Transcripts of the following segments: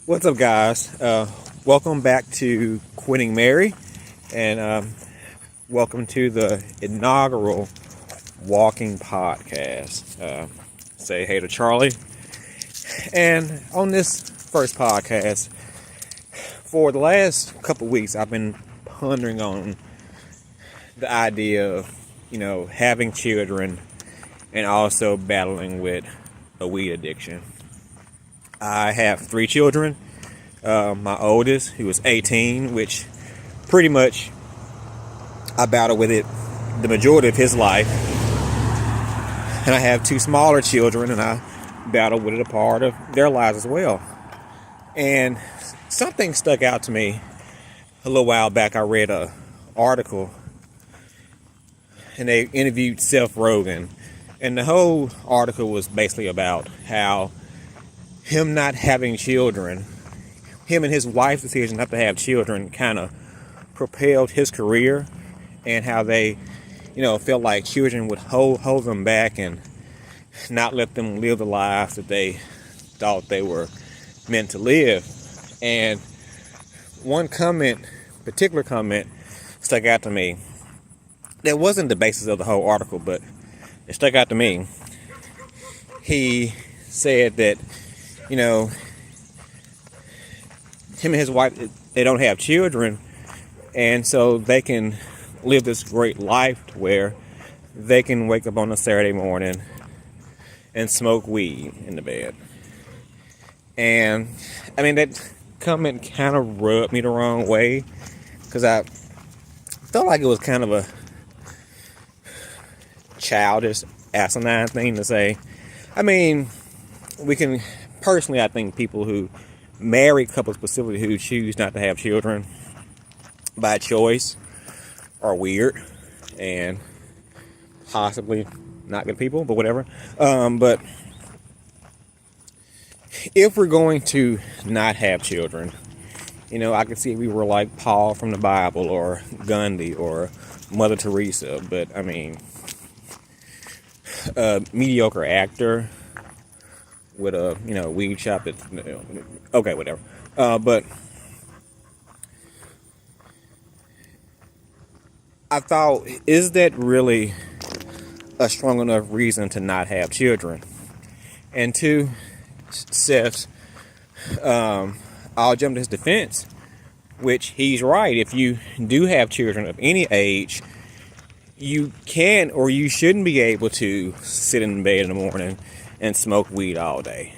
What's up, guys? Welcome back to Quitting Mary, and welcome to the inaugural Walking Podcast. Say hey to Charlie. And on this first podcast, for the last couple weeks, I've been pondering on the idea of, having children and also battling with a weed addiction. I have 3 children. My oldest, who is 18, which pretty much I battled with it the majority of his life. And I have 2 smaller children, and I battled with it a part of their lives as well. And something stuck out to me a little while back. I read an article, and they interviewed Seth Rogen. And the whole article was basically about how him not having children, him and his wife's decision not to have children kind of propelled his career, and how they, felt like children would hold them back and not let them live the lives that they thought they were meant to live. And one particular comment stuck out to me. That wasn't the basis of the whole article, but it stuck out to me. He said that, him and his wife, they don't have children, and so they can live this great life where they can wake up on a Saturday morning and smoke weed in the bed. And that comment kind of rubbed me the wrong way, because I felt like it was kind of a childish, asinine thing to say. We can personally, I think people who married couples specifically who choose not to have children by choice are weird and possibly not good people, but whatever. But if we're going to not have children, I could see if we were like Paul from the Bible or Gandhi or Mother Teresa, but a mediocre actor with a weed shop that okay, whatever. But I thought, is that really a strong enough reason to not have children? And to Seth's, I'll jump to his defense, which he's right. If you do have children of any age, you can or you shouldn't be able to sit in bed in the morning and smoke weed all day.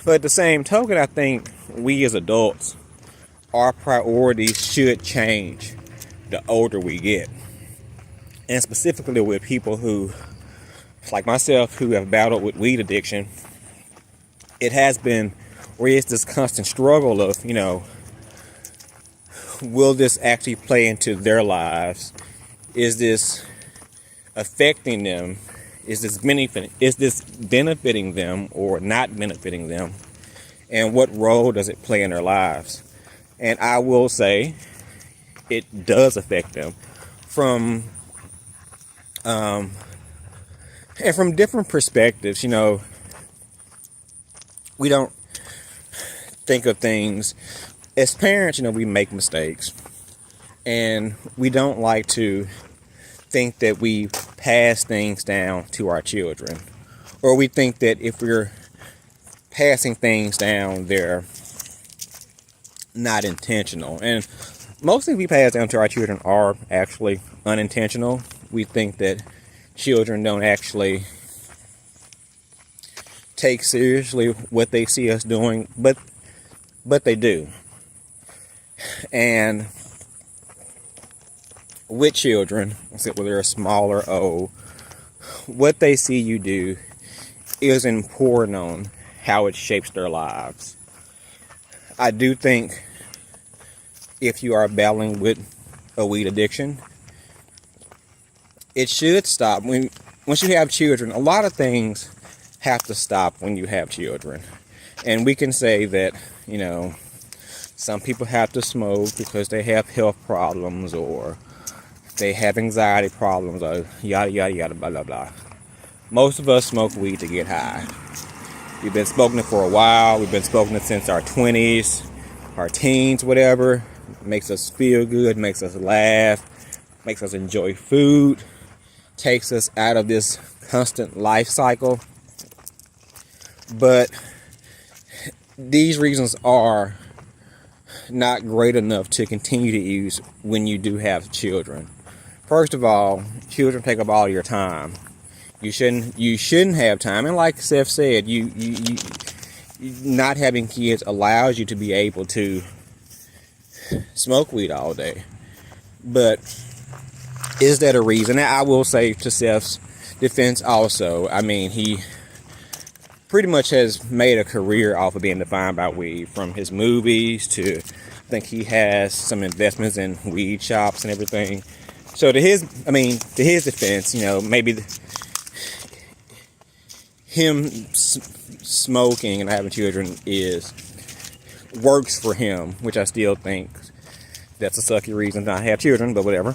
But at the same token, I think we as adults, our priorities should change the older we get. And specifically with people who, like myself, who have battled with weed addiction, it has been, or is this constant struggle of, will this actually play into their lives? Is this affecting them? Is this benefiting them or not benefiting them? And what role does it play in their lives? And I will say it does affect them from and from different perspectives. We don't think of things as parents. We make mistakes, and we don't like to think that we pass things down to our children, or we think that if we're passing things down, they're not intentional. And most things we pass down to our children are actually unintentional. We think that children don't actually take seriously what they see us doing, but they do. And with children, whether they're small or old, what they see you do is important on how it shapes their lives. I do think if you are battling with a weed addiction, it should stop. Once you have children, a lot of things have to stop when you have children. And we can say that, some people have to smoke because they have health problems, or they have anxiety problems, or yada, yada, yada, blah, blah, blah. Most of us smoke weed to get high. We've been smoking it for a while. We've been smoking it since our 20s, our teens, whatever. Makes us feel good, makes us laugh, makes us enjoy food, takes us out of this constant life cycle. But these reasons are not great enough to continue to use when you do have children. First of all, children take up all your time. You shouldn't have time. And like Seth said, you not having kids allows you to be able to smoke weed all day. But is that a reason? And I will say to Seth's defense also, I mean, he pretty much has made a career off of being defined by weed, from his movies to, I think he has some investments in weed shops and everything. So to his defense, maybe him smoking and having children works for him, which I still think that's a sucky reason not to have children, but whatever.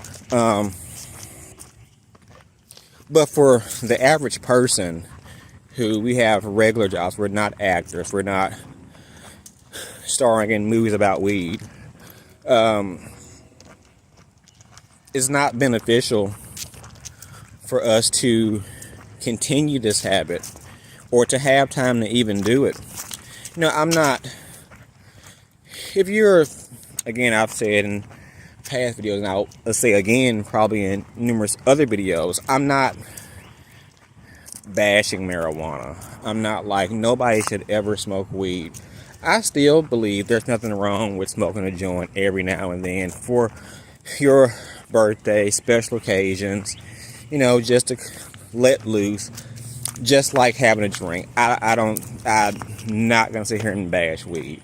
But for the average person who we have regular jobs, we're not actors, we're not starring in movies about weed, it's not beneficial for us to continue this habit or to have time to even do it. If you're, again, I've said in past videos, and I'll say again probably in numerous other videos, I'm not bashing marijuana. I'm not like nobody should ever smoke weed. I still believe there's nothing wrong with smoking a joint every now and then for your birthday, special occasions, just to let loose, just like having a drink. I'm not gonna sit here and bash weed.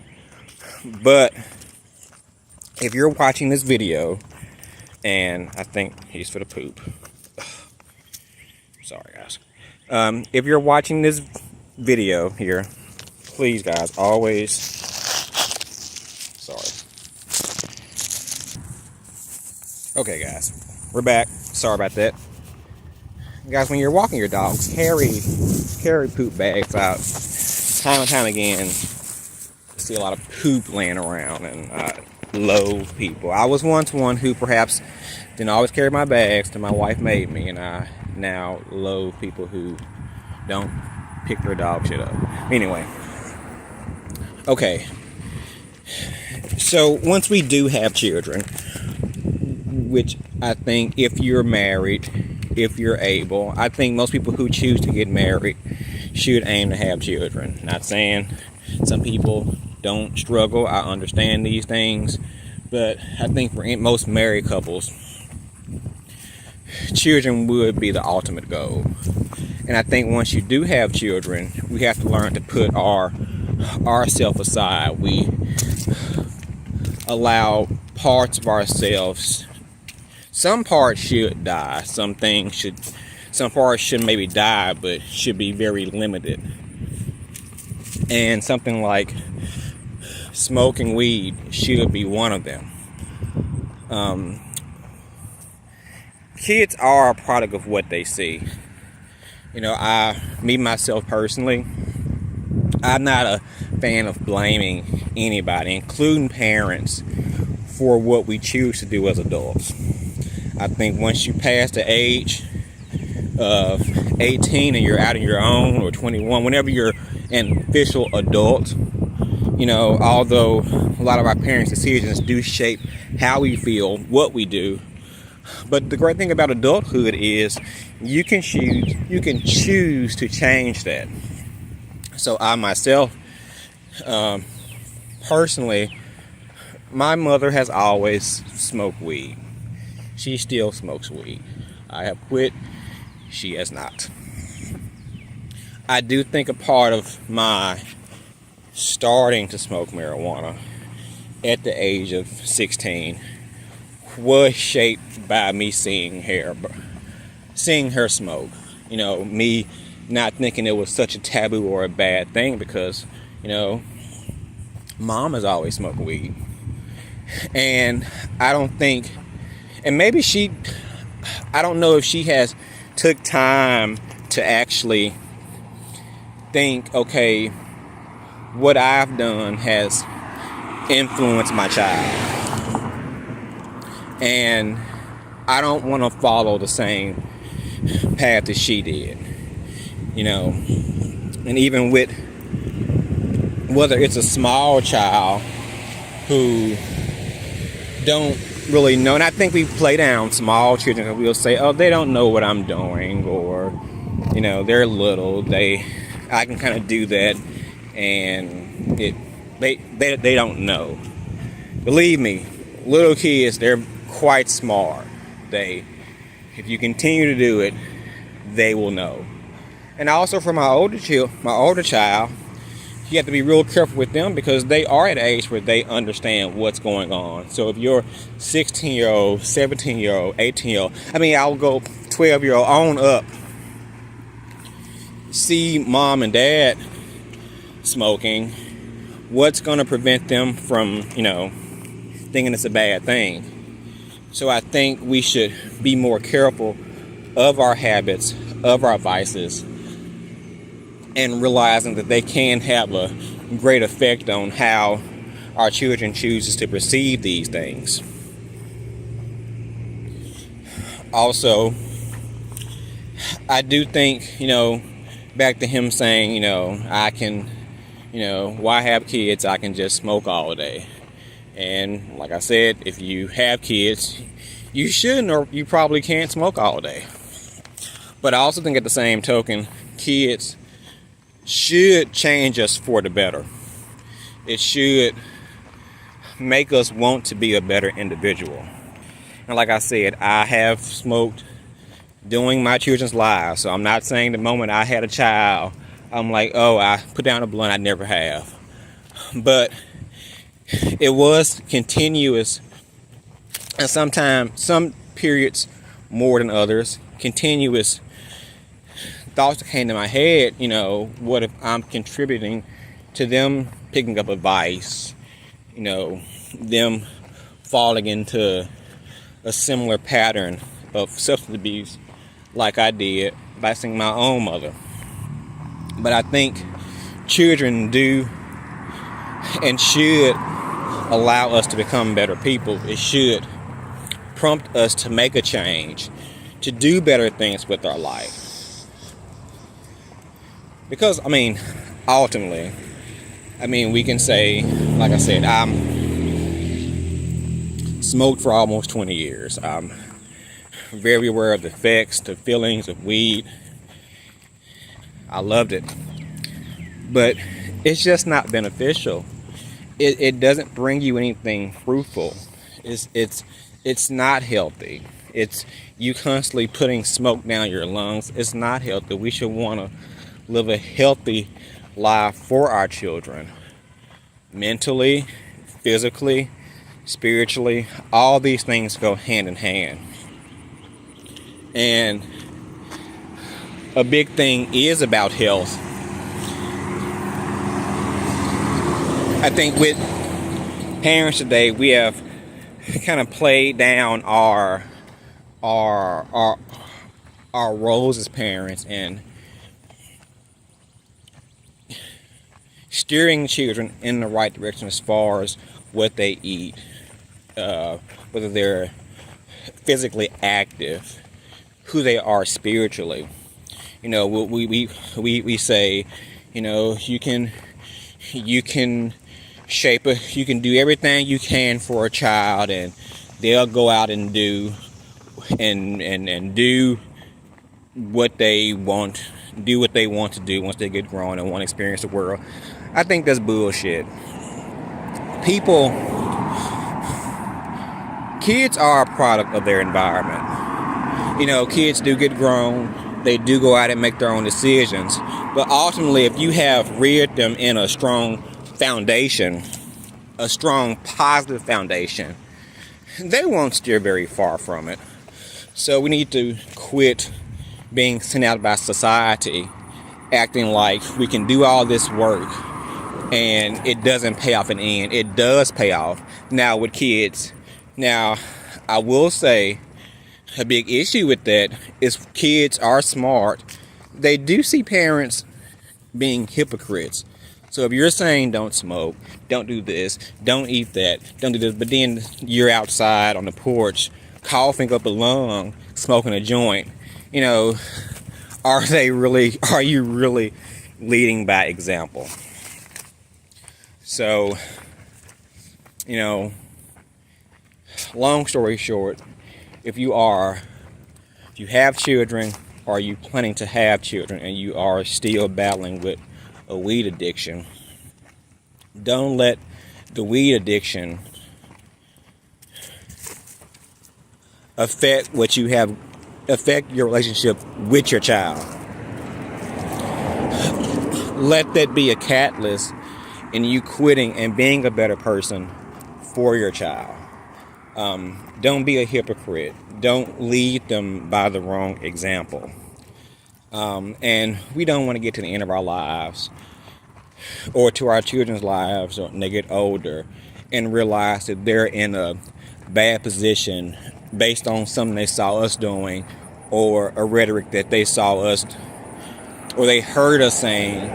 But if you're watching this video, and I think he's for the poop. Sorry, guys. If you're watching this video here, please, guys, always. Sorry. Okay, guys, we're back. Sorry about that. Guys, when you're walking your dogs, carry poop bags out. Time and time again, see a lot of poop laying around and loathe people. I was once one who perhaps didn't always carry my bags till my wife made me, and I now loathe people who don't pick their dog shit up. Anyway, okay. So once we do have children, which I think if you're married, if you're able, I think most people who choose to get married should aim to have children. Not saying some people don't struggle. I understand these things. But I think for most married couples, children would be the ultimate goal. And I think once you do have children, we have to learn to put ourself aside. We allow parts of ourselves. Some parts should die. Some parts should maybe die, but should be very limited. And something like smoking weed should be one of them. Kids are a product of what they see. Myself personally, I'm not a fan of blaming anybody, including parents, for what we choose to do as adults. I think once you pass the age of 18 and you're out on your own, or 21, whenever you're an official adult, although a lot of our parents' decisions do shape how we feel, what we do, but the great thing about adulthood is you can choose to change that. So I myself, personally, my mother has always smoked weed. She still smokes weed. I have quit. She has not. I do think a part of my starting to smoke marijuana at the age of 16 was shaped by me seeing her smoke. Me not thinking it was such a taboo or a bad thing, because mom has always smoked weed. And I don't think, and maybe I don't know if she has took time to actually think, okay, what I've done has influenced my child, and I don't want to follow the same path as she did, and even with whether it's a small child who don't really know, and I think we play down small children and we'll say, oh, they don't know what I'm doing, or they're little, I can kind of do that, and they don't know. Believe me, little kids, they're quite smart. If you continue to do it, they will know. And also for my older child, you have to be real careful with them, because they are at an age where they understand what's going on. So if you're 16-year-old, 17-year-old, 18-year-old, I'll go 12-year-old on up, see mom and dad smoking, what's going to prevent them from, thinking it's a bad thing? So I think we should be more careful of our habits, of our vices, and realizing that they can have a great effect on how our children chooses to perceive these things. Also, I do think, back to him saying, I can, why have kids? I can just smoke all day. And like I said, if you have kids, you shouldn't, or you probably can't smoke all day. But I also think at the same token, kids should change us for the better. It should make us want to be a better individual. And like I said, I have smoked during my children's lives. So I'm not saying the moment I had a child, I'm like, oh, I put down a blunt. I never have. But it was continuous, and sometimes, some periods more than others, continuous thoughts that came to my head, what if I'm contributing to them picking up advice, them falling into a similar pattern of substance abuse like I did by seeing my own mother. But I think children do and should allow us to become better people. It should prompt us to make a change, to do better things with our life. Because, ultimately, we can say, like I said, I'm smoked for almost 20 years. I'm very aware of the effects, the feelings of weed. I loved it. But it's just not beneficial. It doesn't bring you anything fruitful. It's not healthy. It's you constantly putting smoke down your lungs. It's not healthy. We should want to live a healthy life for our children. Mentally, physically, spiritually, all these things go hand in hand. And a big thing is about health. I think with parents today, we have kind of played down our roles as parents and steering children in the right direction as far as what they eat, whether they're physically active, who they are spiritually. We say, you can shape it. You can do everything you can for a child, and they'll go out and do do what they want to do once they get grown and want to experience the world. I think that's bullshit. Kids are a product of their environment. Kids do get grown. They do go out and make their own decisions. But ultimately, if you have reared them in a strong foundation, a strong positive foundation, they won't steer very far from it. So we need to quit being sent out by society, acting like we can do all this work and it doesn't pay off in the end. It does pay off now with kids. Now, I will say a big issue with that is kids are smart. They do see parents being hypocrites. So if you're saying don't smoke, don't do this, don't eat that, don't do this, but then you're outside on the porch coughing up a lung, smoking a joint, are you really leading by example? So, long story short, if you have children, or you planning to have children, and you are still battling with a weed addiction, don't let the weed addiction affect your relationship with your child. Let that be a catalyst in you quitting and being a better person for your child. Don't be a hypocrite. Don't lead them by the wrong example. And we don't want to get to the end of our lives or to our children's lives when they get older and realize that they're in a bad position based on something they saw us doing, or a rhetoric that they saw us, or they heard us saying,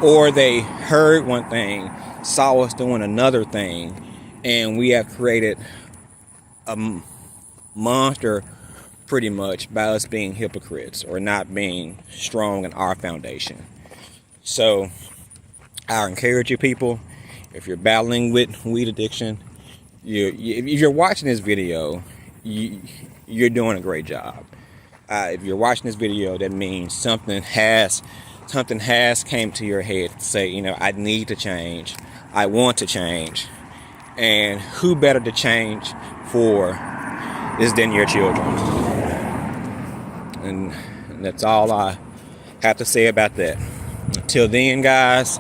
or they heard one thing, saw us doing another thing, and we have created a monster pretty much by us being hypocrites or not being strong in our foundation. So I encourage you people, if you're battling with weed addiction, if you're watching this video, you're doing a great job. If you're watching this video, that means something has came to your head to say, I need to change, I want to change, and who better to change for than your children? And that's all I have to say about that. Until then, guys,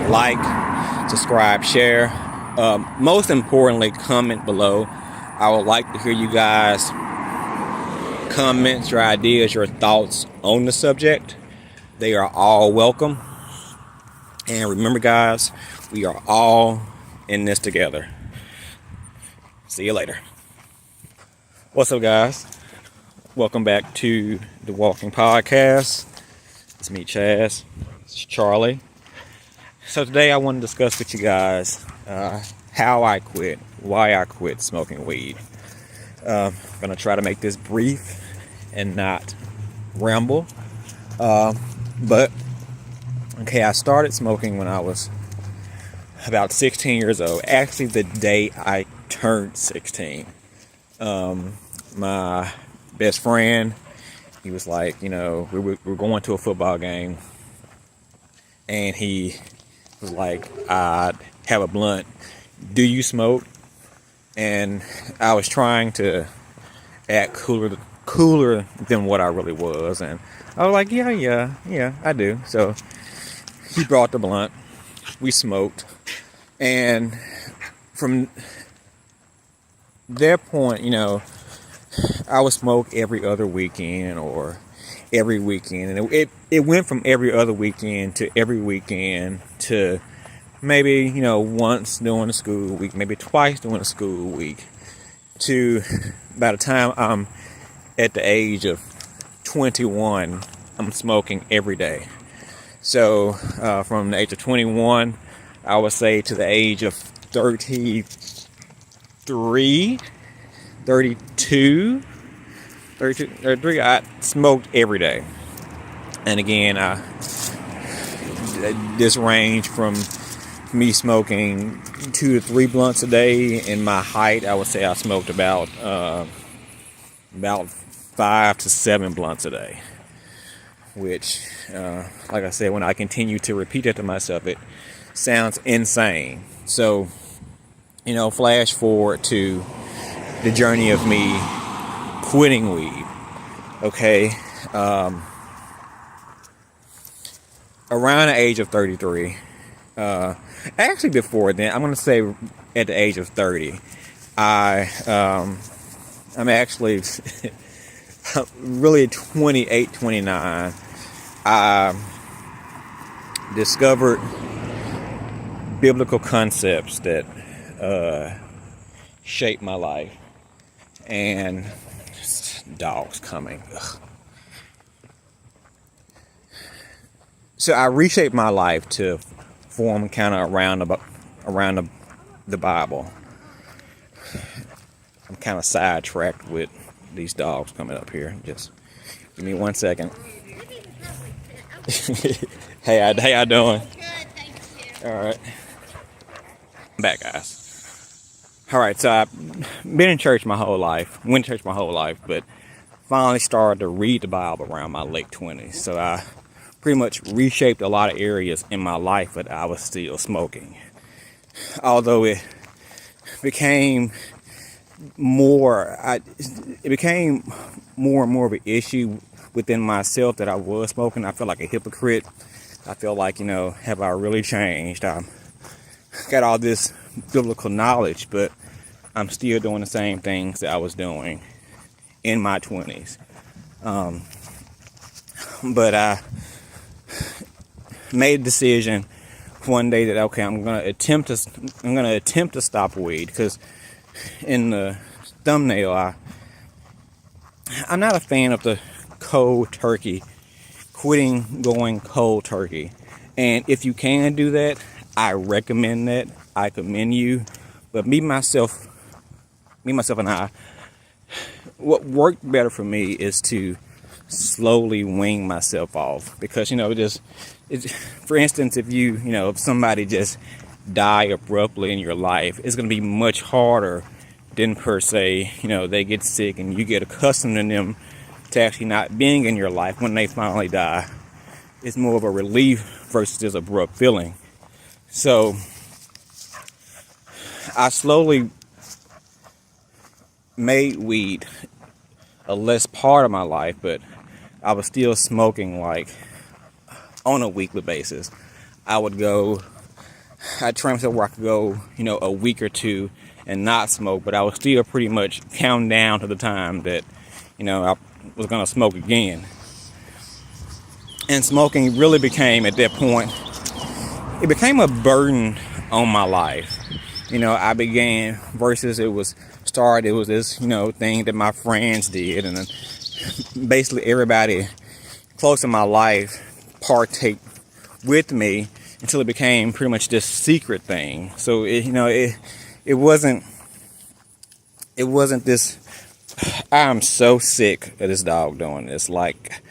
like, subscribe, share. Most importantly, comment below. I would like to hear you guys' comments, your ideas, your thoughts on the subject. They are all welcome. And remember, guys, we are all in this together. See you later. What's up, guys? Welcome back to the Walking Podcast. It's me, Chaz. It's Charlie. So today I want to discuss with you guys how I quit, why I quit smoking weed. I'm going to try to make this brief and not ramble. But, okay, I started smoking when I was about 16 years old. Actually, the day I turned 16. My best friend, he was like, we were going to a football game, and he was like, I'd have a blunt. Do you smoke? And I was trying to act cooler than what I really was, and I was like, yeah, I do. So he brought the blunt, we smoked, and from that point, I would smoke every other weekend or every weekend, and it went from every other weekend to every weekend to maybe once during the school week, maybe twice during the school week, to by the time I'm at the age of 21, I'm smoking every day. So from the age of 21, I would say, to the age of 33, 33, I smoked every day. And again, this range from me smoking 2 to 3 blunts a day. In my height, I would say I smoked about 5 to 7 blunts a day. Which, like I said, when I continue to repeat it to myself, it sounds insane. So, flash forward to the journey of me quitting weed. Okay, around the age of 33, actually before then, I'm going to say at the age of 30, I'm actually really 28, 29, I discovered biblical concepts that shaped my life. And dogs coming. Ugh. So I reshaped my life to form kind of around the Bible. I'm kind of sidetracked with these dogs coming up here. Just give me 1 second. Hey, how you doing? All right. I'm back, guys. All right, so I've been in church my whole life. Went to church my whole life, but finally started to read the Bible around my late 20s. So I pretty much reshaped a lot of areas in my life, but I was still smoking. Although it became it became more and more of an issue within myself that I was smoking. I felt like a hypocrite. I feel like, have I really changed? I got all this biblical knowledge, but I'm still doing the same things that I was doing in my 20s. But I made a decision one day that, okay, I'm gonna attempt to stop weed, because in the thumbnail I'm not a fan of the cold turkey, quitting going cold turkey. And if you can do that, I recommend that. I commend you. But me myself and I, what worked better for me is to slowly wean myself off. Because, for instance, if somebody just die abruptly in your life, it's going to be much harder than per se, they get sick and you get accustomed to them to actually not being in your life when they finally die. It's more of a relief versus this abrupt feeling. So I slowly made weed a less part of my life, but I was still smoking like on a weekly basis. I'd try myself where I could go, a week or two and not smoke, but I was still pretty much counting down to the time that, I was going to smoke again. And smoking really became, at that point, it became a burden on my life. I began, versus it was this, thing that my friends did. And then basically everybody close in my life partake with me until it became pretty much this secret thing. So, it wasn't this, I'm so sick of this dog doing this. Like,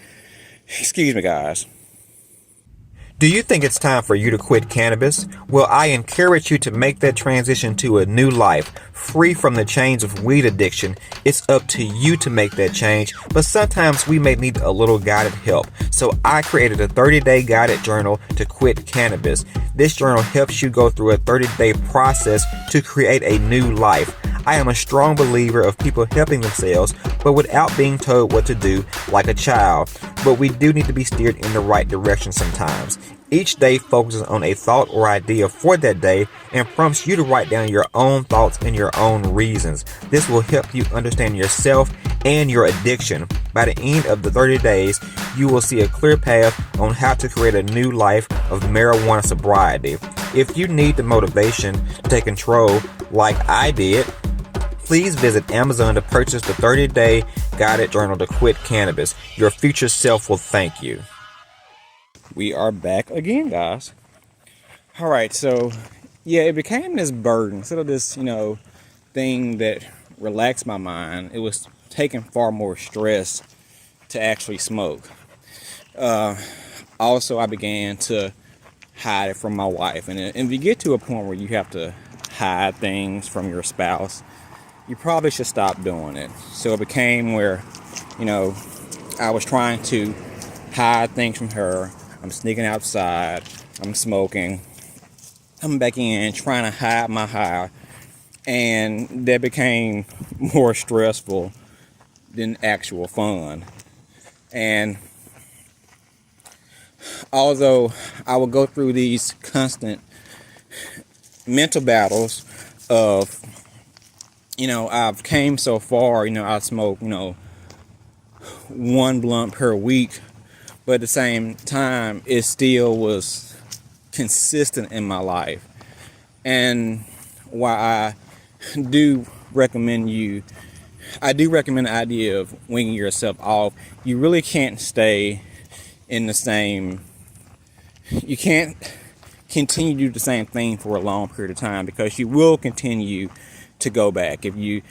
excuse me, guys. Do you think it's time for you to quit cannabis? Well, I encourage you to make that transition to a new life, free from the chains of weed addiction. It's up to you to make that change, but sometimes we may need a little guided help. So I created a 30-day guided journal to quit cannabis. This journal helps you go through a 30-day process to create a new life. I am a strong believer of people helping themselves, but without being told what to do like a child. But we do need to be steered in the right direction sometimes. Each day focuses on a thought or idea for that day and prompts you to write down your own thoughts and your own reasons. This will help you understand yourself and your addiction. By the end of the 30 days, you will see a clear path on how to create a new life of marijuana sobriety. If you need the motivation to take control like I did, please visit Amazon to purchase the 30-day guided journal to quit cannabis. Your future self will thank you. We are back again, guys. All right, so yeah, it became this burden. Instead of this, thing that relaxed my mind, it was taking far more stress to actually smoke. Also, I began to hide it from my wife. And if you get to a point where you have to hide things from your spouse, you probably should stop doing it. So it became where, I was trying to hide things from her. I'm sneaking outside. I'm smoking. I'm back in trying to hide my high. And that became more stressful than actual fun. And although I would go through these constant mental battles of, I've came so far, I smoke, one blunt per week. But at the same time, it still was consistent in my life. And while I do recommend the idea of winging yourself off, you really can't stay in the same you can't continue to do the same thing for a long period of time, because you will continue to go back. If you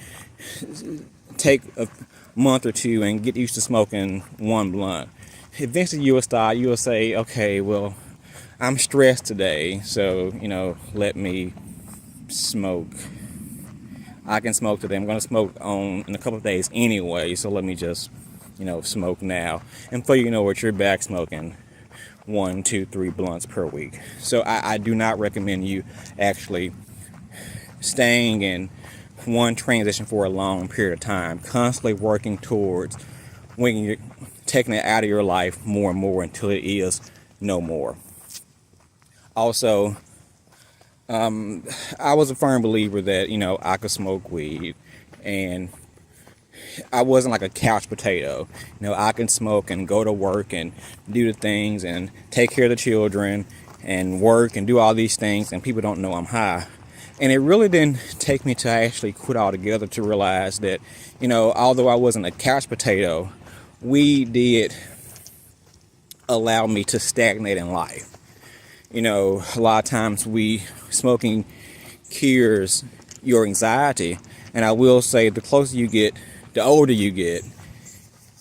take a month or two and get used to smoking one blunt, eventually you will stop. You will say, okay, well, I'm stressed today, so, let me smoke. I can smoke today. I'm going to smoke in a couple of days anyway, so let me just, smoke now. And before you know it, you're back smoking 1, 2, 3 blunts per week. So I do not recommend you actually staying in one transition for a long period of time, constantly working towards when you're taking it out of your life more and more until it is no more. Also, I was a firm believer that, I could smoke weed, and I wasn't like a couch potato. I can smoke and go to work and do the things and take care of the children and work and do all these things, and people don't know I'm high. And it really didn't take me to actually quit altogether to realize that, although I wasn't a couch potato, weed did allow me to stagnate in life. A lot of times smoking cures your anxiety. And I will say, the closer you get, the older you get,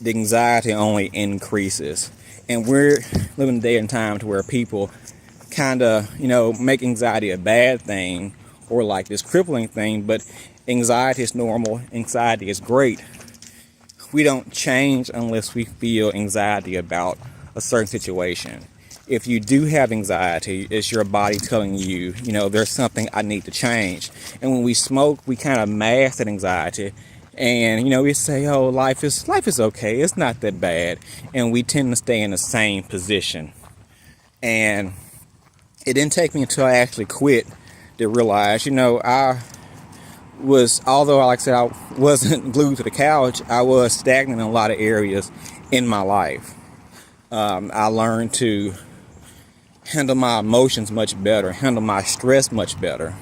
the anxiety only increases. And we're living in a day and time to where people kind of, make anxiety a bad thing or like this crippling thing. But anxiety is normal. Anxiety is great. We don't change unless we feel anxiety about a certain situation. If you do have anxiety, it's your body telling you, there's something I need to change. And when we smoke, we kind of mask that anxiety. And, we say, oh, life is okay. It's not that bad. And we tend to stay in the same position. And it didn't take me until I actually quit to realize, although, like I said, I wasn't glued to the couch, I was stagnant in a lot of areas in my life. I learned to handle my emotions much better, handle my stress much better,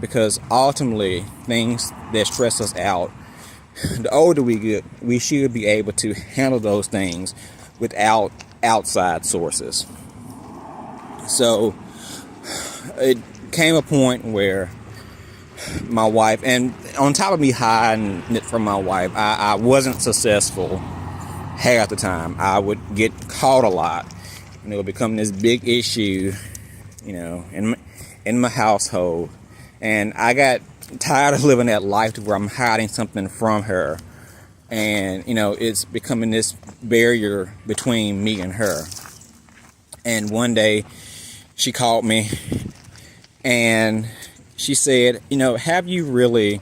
because ultimately things that stress us out, the older we get, we should be able to handle those things without outside sources. So it came a point where my wife, and on top of me hiding it from my wife, I wasn't successful half the time. I would get caught a lot. It would become this big issue, in my household. And I got tired of living that life to where I'm hiding something from her. And, it's becoming this barrier between me and her. And one day she called me and she said, have you really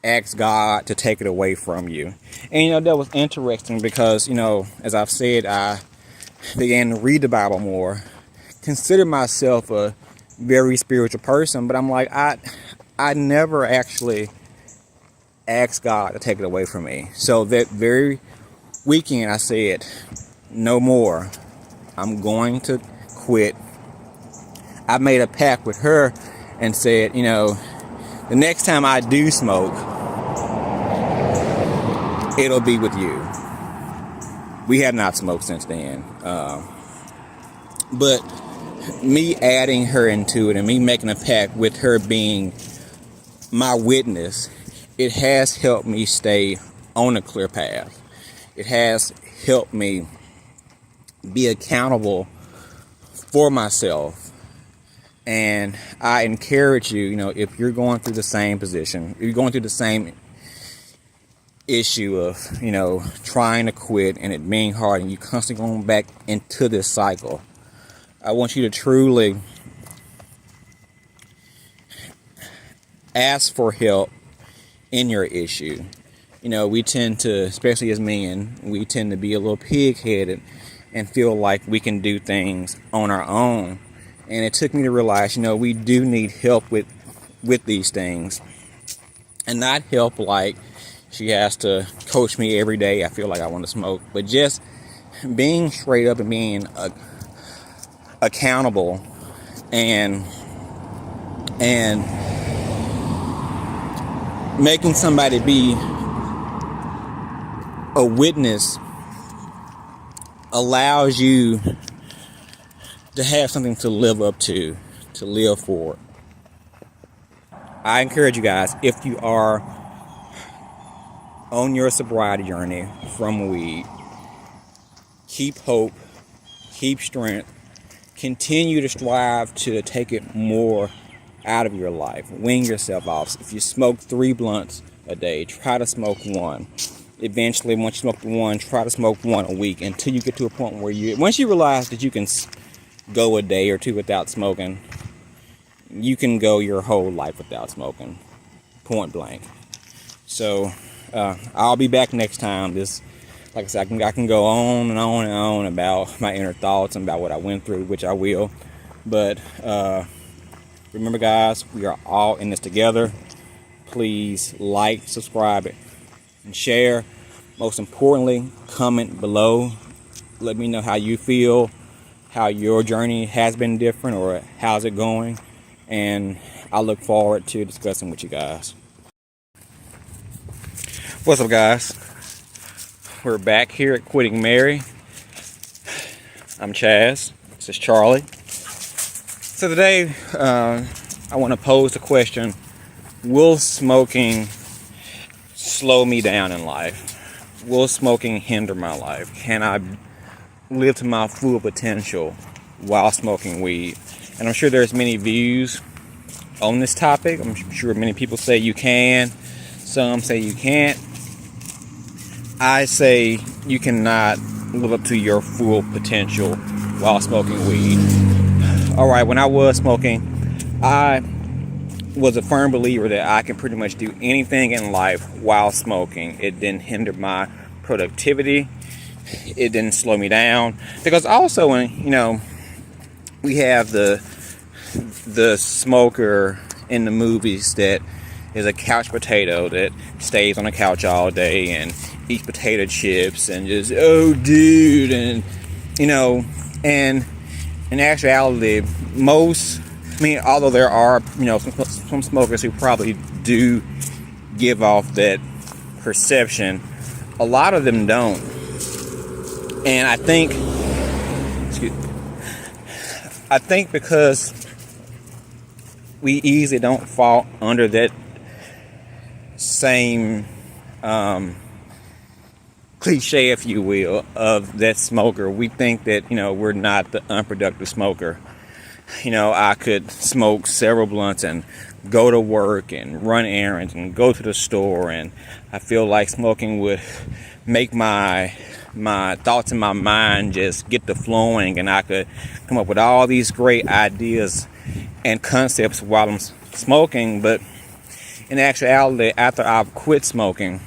asked God to take it away from you? And, that was interesting because, as I've said, I began to read the Bible more, consider myself a very spiritual person, but I'm like, I never actually asked God to take it away from me. So that very weekend I said, no more. I'm going to quit. I made a pact with her and said, the next time I do smoke, it'll be with you. We have not smoked since then. But me adding her into it and me making a pact with her being my witness, it has helped me stay on a clear path. It has helped me be accountable for myself. And I encourage you, if you're going through the same position, if you're going through the same issue of, trying to quit and it being hard and you constantly going back into this cycle, I want you to truly ask for help in your issue. We tend to, especially as men, we tend to be a little pig-headed and feel like we can do things on our own. And it took me to realize, we do need help with these things. And not help like she has to coach me every day. I feel like I want to smoke. But just being straight up and being accountable and making somebody be a witness allows you to have something to live up to live for. I encourage you guys, if you are on your sobriety journey from weed, keep hope, keep strength, continue to strive to take it more out of your life. Wean yourself off. If you smoke 3 blunts a day, try to smoke 1. Eventually, once you smoke 1, try to smoke 1 a week until you get to a point where once you realize that you can go a day or 2 without smoking, you can go your whole life without smoking, point blank. So I'll be back next time. Like I said, I can go on and on and on about my inner thoughts and about what I went through, which I will. But remember, guys, we are all in this together. Please like, subscribe, and share. Most importantly, comment below. Let me know how you feel, how your journey has been different, or how's it going. And I look forward to discussing with you guys. What's up, guys? We're back here at Quitting Mary. I'm Chaz. This is Charlie. So today, I want to pose the question: will smoking slow me down in life? Will smoking hinder my life? Can I live to my full potential while smoking weed? And I'm sure there's many views on this topic. I'm sure many people say you can. Some say you can't. I say you cannot live up to your full potential while smoking weed. Alright, when I was smoking, I was a firm believer that I can pretty much do anything in life while smoking. It didn't hinder my productivity. It didn't slow me down. Because also, when we have the smoker in the movies that is a couch potato that stays on the couch all day and eats potato chips and just, oh dude, and and in actuality, although there are some smokers who probably do give off that perception, a lot of them don't. And I think because we easily don't fall under that same cliche, if you will, of that smoker. We think that we're not the unproductive smoker. I could smoke several blunts and go to work and run errands and go to the store, and I feel like smoking would make my thoughts in my mind just get to flowing, and I could come up with all these great ideas and concepts while I'm smoking. But in actuality, after I've quit smoking,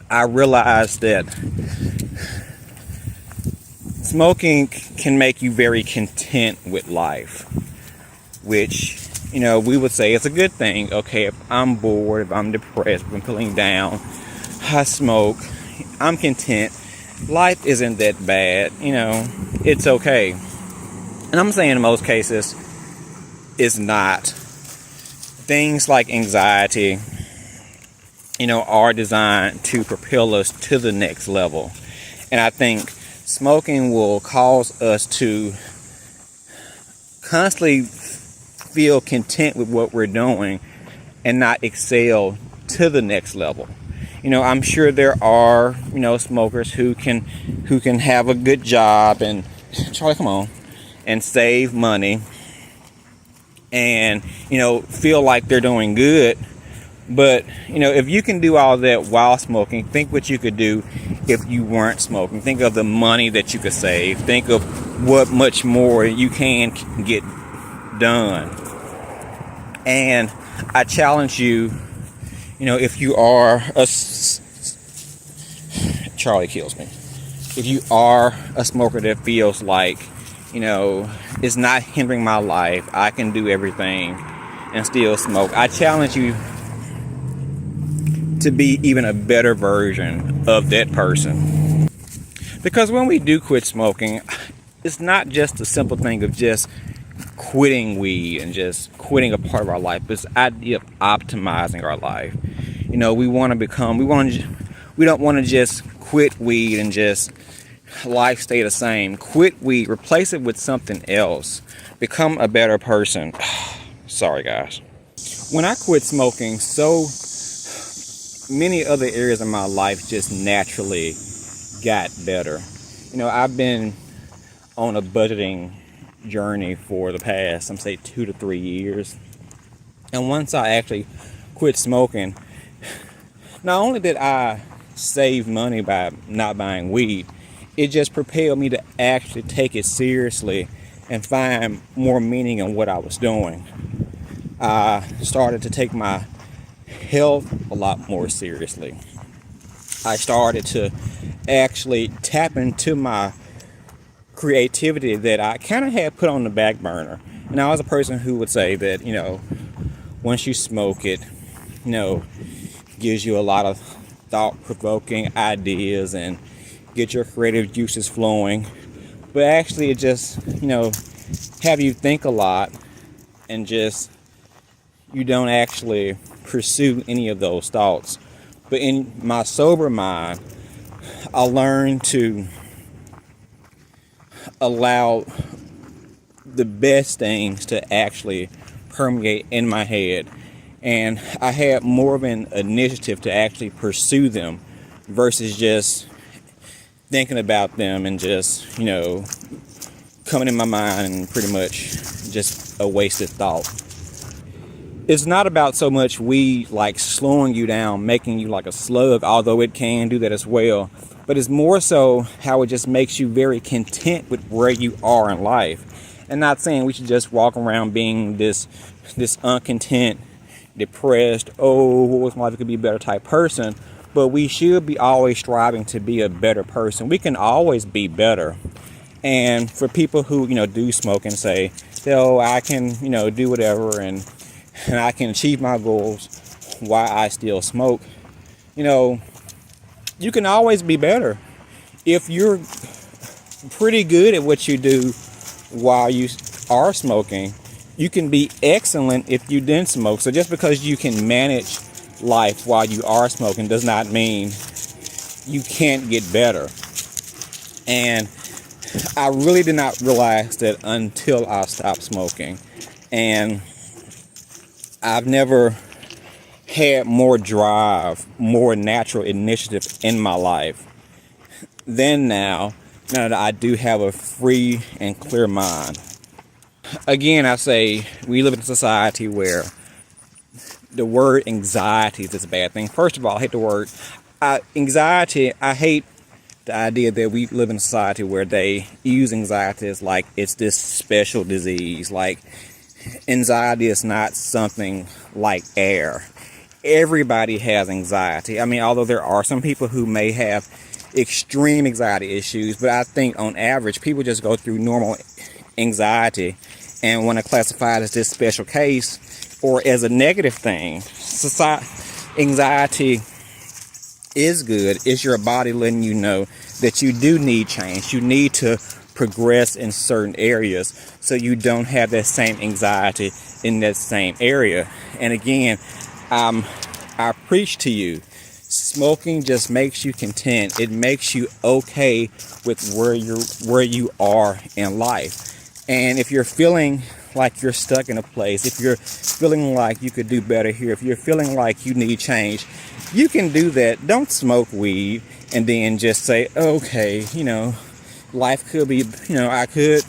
I realized that smoking can make you very content with life, which we would say is a good thing. Okay, if I'm bored, if I'm depressed, if I'm feeling down, I smoke, I'm content. Life isn't that bad, it's okay. And I'm saying in most cases it's not. Things like anxiety, are designed to propel us to the next level. And I think smoking will cause us to constantly feel content with what we're doing and not excel to the next level. I'm sure there are, smokers who can have a good job and, Charlie, come on, and save money and, feel like they're doing good. But, if you can do all that while smoking, think what you could do if you weren't smoking. Think of the money that you could save. Think of what much more you can get done. And I challenge you, if you are Charlie kills me. If you are a smoker that feels like, it's not hindering my life, I can do everything and still smoke, I challenge you to be even a better version of that person. Because when we do quit smoking, it's not just a simple thing of just quitting weed and just quitting a part of our life. It's the idea of optimizing our life. We don't want to just quit weed and just life stay the same. Quit weed, replace it with something else. Become a better person. Sorry, guys. When I quit smoking, so many other areas of my life just naturally got better. I've been on a budgeting journey for the past, I'm say 2 to 3 years. And once I actually quit smoking, not only did I save money by not buying weed, it just propelled me to actually take it seriously and find more meaning in what I was doing. I started to take my health a lot more seriously. I started to actually tap into my creativity that I kind of had put on the back burner. And I was a person who would say that, once you smoke it, gives you a lot of thought-provoking ideas and get your creative juices flowing. But actually it just, have you think a lot and just you don't actually pursue any of those thoughts. But in my sober mind, I learned to allow the best things to actually permeate in my head. And I had more of an initiative to actually pursue them versus just thinking about them and just, coming in my mind and pretty much just a wasted thought. It's not about so much weed like slowing you down, making you like a slug, although it can do that as well. But it's more so how it just makes you very content with where you are in life. And not saying we should just walk around being this uncontent, depressed, what was my life could be better type person. But we should be always striving to be a better person. We can always be better. And for people who, do smoke and say, I can, do whatever and I can achieve my goals while I still smoke, you can always be better. If you're pretty good at what you do while you are smoking, you can be excellent if you didn't smoke. So just because you can manage life while you are smoking does not mean you can't get better. And I really did not realize that until I stopped smoking. And I've never had more drive, more natural initiative in my life than now that I do have a free and clear mind. Again, I say we live in a society where the word anxiety is a bad thing. First of all, I hate the word anxiety. I hate the idea that we live in a society where they use anxiety as like it's this special disease. Like anxiety is not something like air. Everybody has anxiety. I mean, although there are some people who may have extreme anxiety issues, but I think on average people just go through normal anxiety and want to classify it as this special case or as a negative thing. Anxiety is good. It's your body letting you know that you do need change. You need to progress in certain areas so you don't have that same anxiety in that same area. And again, I preach to you, smoking just makes you content. It makes you okay with where you are in life. And if you're feeling like you're stuck in a place, if you're feeling like you could do better here, if you're feeling like you need change, you can do that. Don't smoke weed and then just say, okay, life could be, I could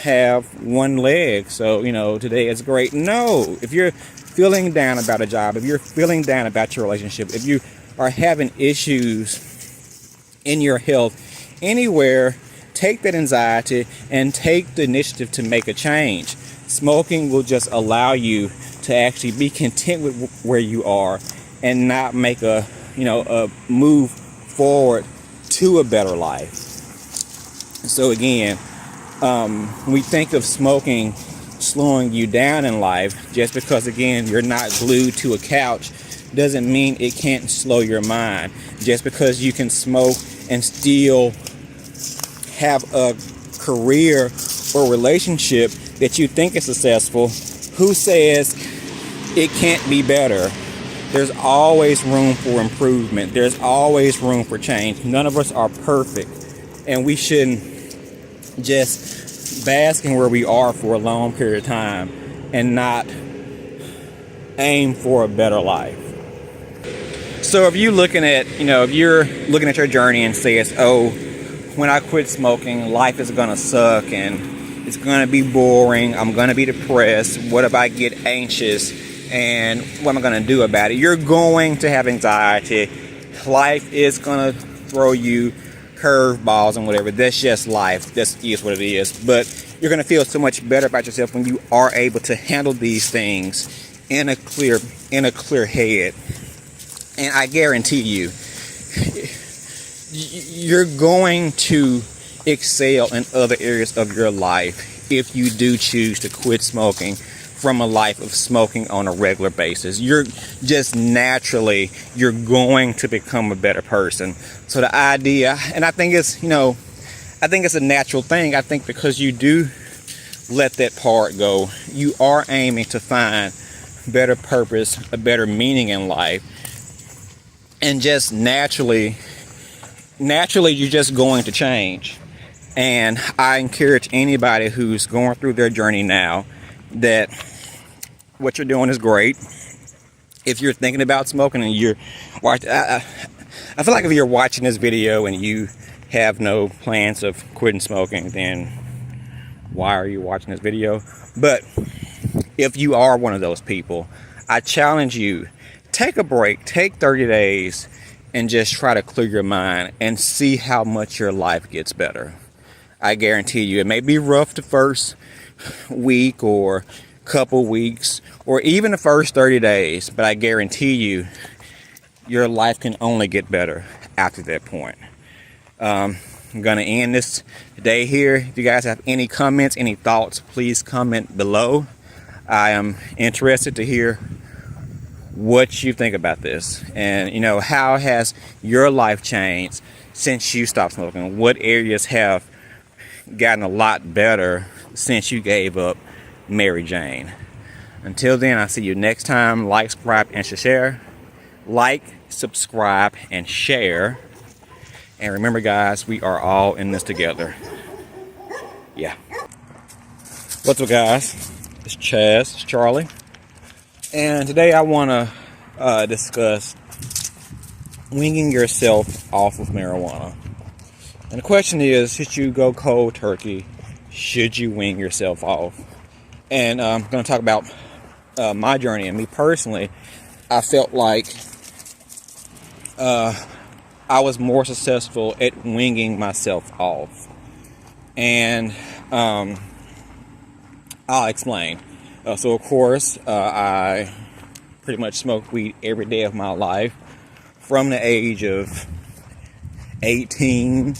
have one leg, so, today is great. No, if you're feeling down about a job, if you're feeling down about your relationship, if you are having issues in your health anywhere, take that anxiety and take the initiative to make a change. Smoking will just allow you to actually be content with where you are and not make a move forward to a better life. So again, when we think of smoking slowing you down in life, just because again you're not glued to a couch doesn't mean it can't slow your mind. Just because you can smoke and still have a career or relationship that you think is successful, who says it can't be better? There's always room for improvement. There's always room for change. None of us are perfect. And we shouldn't just bask in where we are for a long period of time and not aim for a better life. So if you're looking at, if you're looking at your journey and says, oh, when I quit smoking, life is going to suck and it's going to be boring, I'm going to be depressed, what if I get anxious, and what am I going to do about it? You're going to have anxiety. Life is going to throw you curveballs and whatever. That's just life. That's is what it is. But you're going to feel so much better about yourself when you are able to handle these things in a clear head. And I guarantee you, you're going to excel in other areas of your life if you do choose to quit smoking from a life of smoking on a regular basis. You're just naturally, you're going to become a better person. So the idea, and I think it's, I think it's a natural thing. I think because you do let that part go, you are aiming to find better purpose, a better meaning in life. And just naturally you're just going to change. And I encourage anybody who's going through their journey now that what you're doing is great. If you're thinking about smoking and you're watching, I feel like if you're watching this video and you have no plans of quitting smoking, then why are you watching this video? But if you are one of those people, I challenge you, take a break, take 30 days and just try to clear your mind and see how much your life gets better. I guarantee you, it may be rough the first week or couple weeks or even the first 30 days, but I guarantee you your life can only get better after that point. I'm going to end this day here. If you guys have any comments, any thoughts, please comment below. I am interested to hear what you think about this, and how has your life changed since you stopped smoking? What areas have gotten a lot better since you gave up Mary Jane? Until then, I'll see you next time. Like, subscribe, and share. Like, subscribe, and share. And remember, guys, we are all in this together. Yeah. What's up, guys? It's Chaz, it's Charlie. And today I want to discuss weaning yourself off of marijuana. And the question is, should you go cold turkey? Should you wean yourself off? And I'm going to talk about my journey. And me personally, I felt like I was more successful at weaning myself off. And I'll explain. So of course, I pretty much smoked weed every day of my life from the age of 18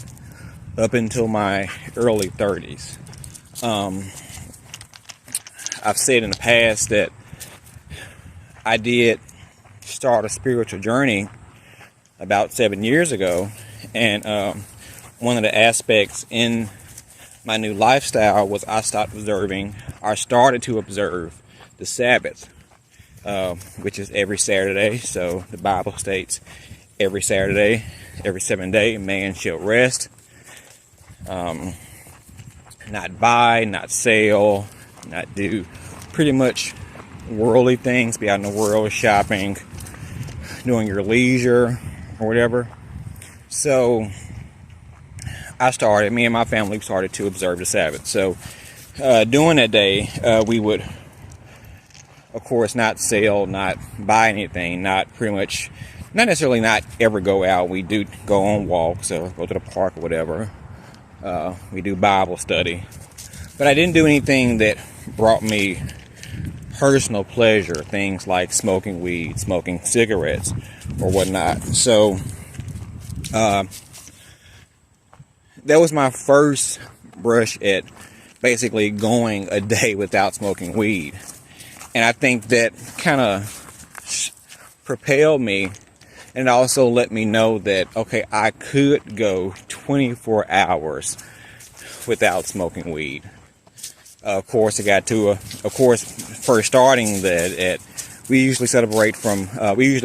up until my early 30s. I've said in the past that I did start a spiritual journey about 7 years ago, and one of the aspects in my new lifestyle was I started to observe the Sabbath, which is every Saturday. So the Bible states every Saturday, every 7th day, man shall rest. Not buy, not sell, not do pretty much worldly things, be out in the world shopping, doing your leisure or whatever. So me and my family started to observe the Sabbath. So during that day, we would, of course, not sell, not buy anything, not necessarily not ever go out. We do go on walks or go to the park or whatever. We do Bible study. But I didn't do anything that brought me personal pleasure, things like smoking weed, smoking cigarettes, or whatnot. So that was my first brush at basically going a day without smoking weed. And I think that kind of propelled me, and also let me know that, okay, I could go 24 hours without smoking weed. Of course, first starting that, we usually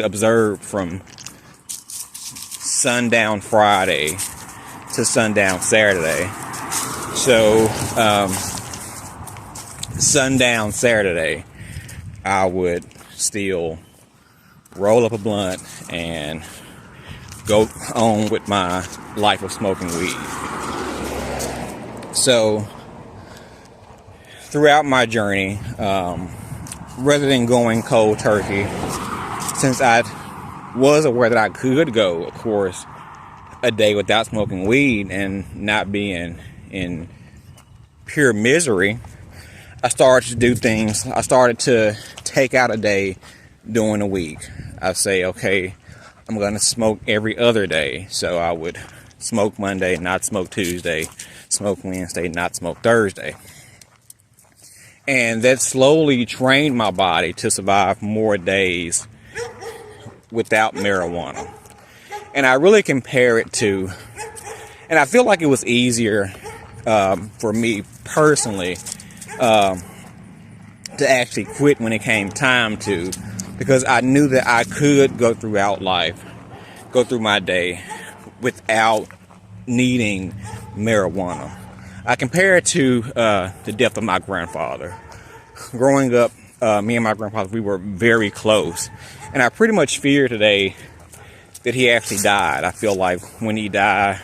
observe from sundown Friday to sundown Saturday. So, sundown Saturday, I would still roll up a blunt and go on with my life of smoking weed. So, throughout my journey, rather than going cold turkey, since I was aware that I could go, of course, a day without smoking weed and not being in pure misery, I started to do things. I started to take out a day during the week. I say, okay, I'm going to smoke every other day. So I would smoke Monday, not smoke Tuesday, smoke Wednesday, not smoke Thursday. And that slowly trained my body to survive more days without marijuana. And I really compare it to, and I feel like it was easier for me personally to actually quit when it came time to, because I knew that I could go throughout life, go through my day without needing marijuana. I compare it to the death of my grandfather. Growing up, me and my grandfather, we were very close. And I pretty much fear today that he actually died. I feel like when he died,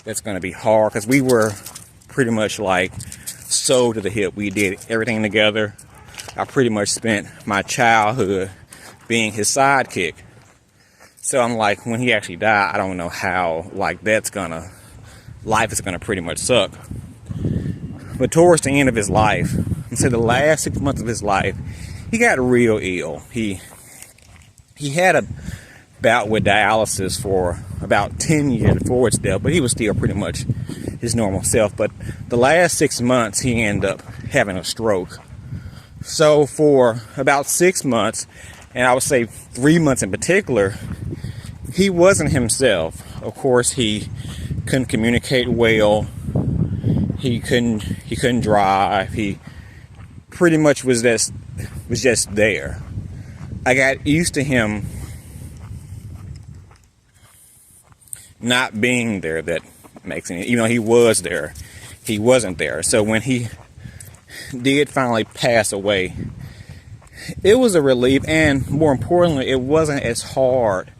that's going to be hard, because we were pretty much like so to the hip. We did everything together. I pretty much spent my childhood being his sidekick. So I'm like, when he actually died, I don't know how, like, life is gonna pretty much suck. But towards the end of his life, so the last 6 months of his life, he got real ill. He had a bout with dialysis for about 10 years before his death, but he was still pretty much his normal self. But the last 6 months, he ended up having a stroke. So for about 6 months, and I would say 3 months in particular, he wasn't himself. Of course, he couldn't communicate well. He couldn't drive. He pretty much was just there. I got used to him not being there. That makes any, he was there, he wasn't there. So when he did finally pass away, it was a relief, and more importantly, it wasn't as hard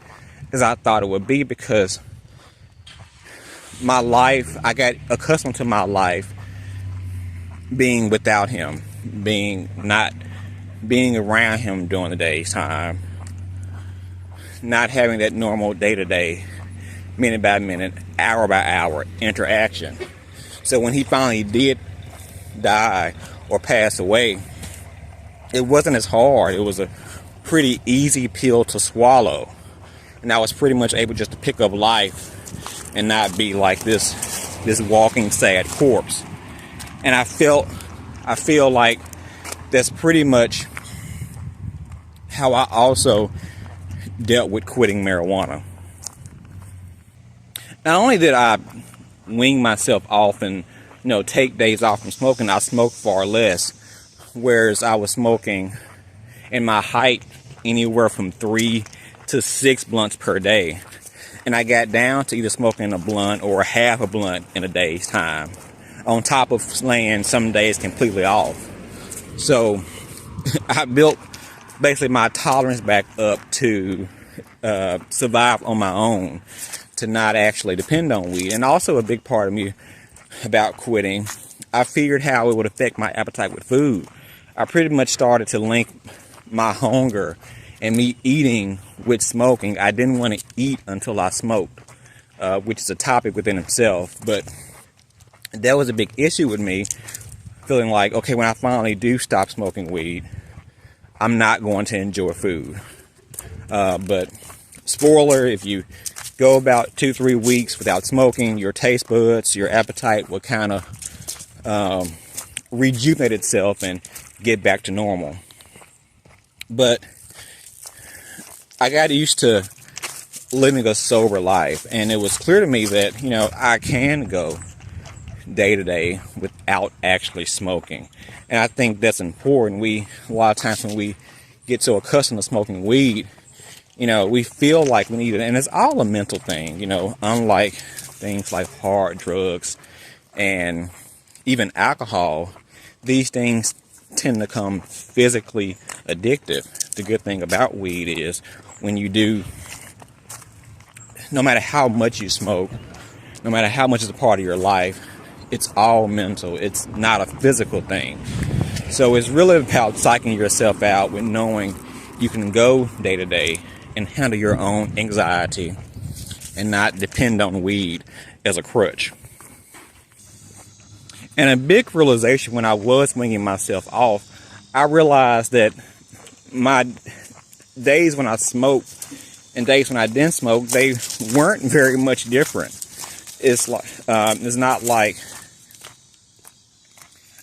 as I thought it would be, because my life, I got accustomed to my life being without him, not being around him during the day's time, not having that normal day-to-day, minute by minute, hour by hour interaction. So when he finally did die or pass away, it wasn't as hard. It was a pretty easy pill to swallow. And I was pretty much able just to pick up life and not be like this walking sad corpse. And I feel like that's pretty much how I also dealt with quitting marijuana. Not only did I wean myself off and take days off from smoking, I smoked far less. Whereas I was smoking in my height anywhere from 3 to 6 blunts per day. And I got down to either smoking a blunt or half a blunt in a day's time, on top of laying some days completely off. So I built basically my tolerance back up to survive on my own, to not actually depend on weed. And also a big part of me about quitting, I figured how it would affect my appetite with food. I pretty much started to link my hunger and me eating with smoking. I didn't want to eat until I smoked, which is a topic within itself. But that was a big issue with me, feeling like, okay, when I finally do stop smoking weed, I'm not going to enjoy food. But spoiler, if you go about 2-3 weeks without smoking, your taste buds, your appetite will kind of rejuvenate itself and get back to normal. But I got used to living a sober life, and it was clear to me that I can go day to day without actually smoking. And I think that's important. A lot of times when we get so accustomed to smoking weed, we feel like we need it, and it's all a mental thing. Unlike things like hard drugs and even alcohol, these things tend to come physically addictive. The good thing about weed is when you do, no matter how much you smoke, no matter how much is a part of your life, it's all mental. It's not a physical thing. So it's really about psyching yourself out with knowing you can go day to day and handle your own anxiety and not depend on weed as a crutch. And a big realization when I was winging myself off, I realized that my days when I smoked and days when I didn't smoke, they weren't very much different. It's not like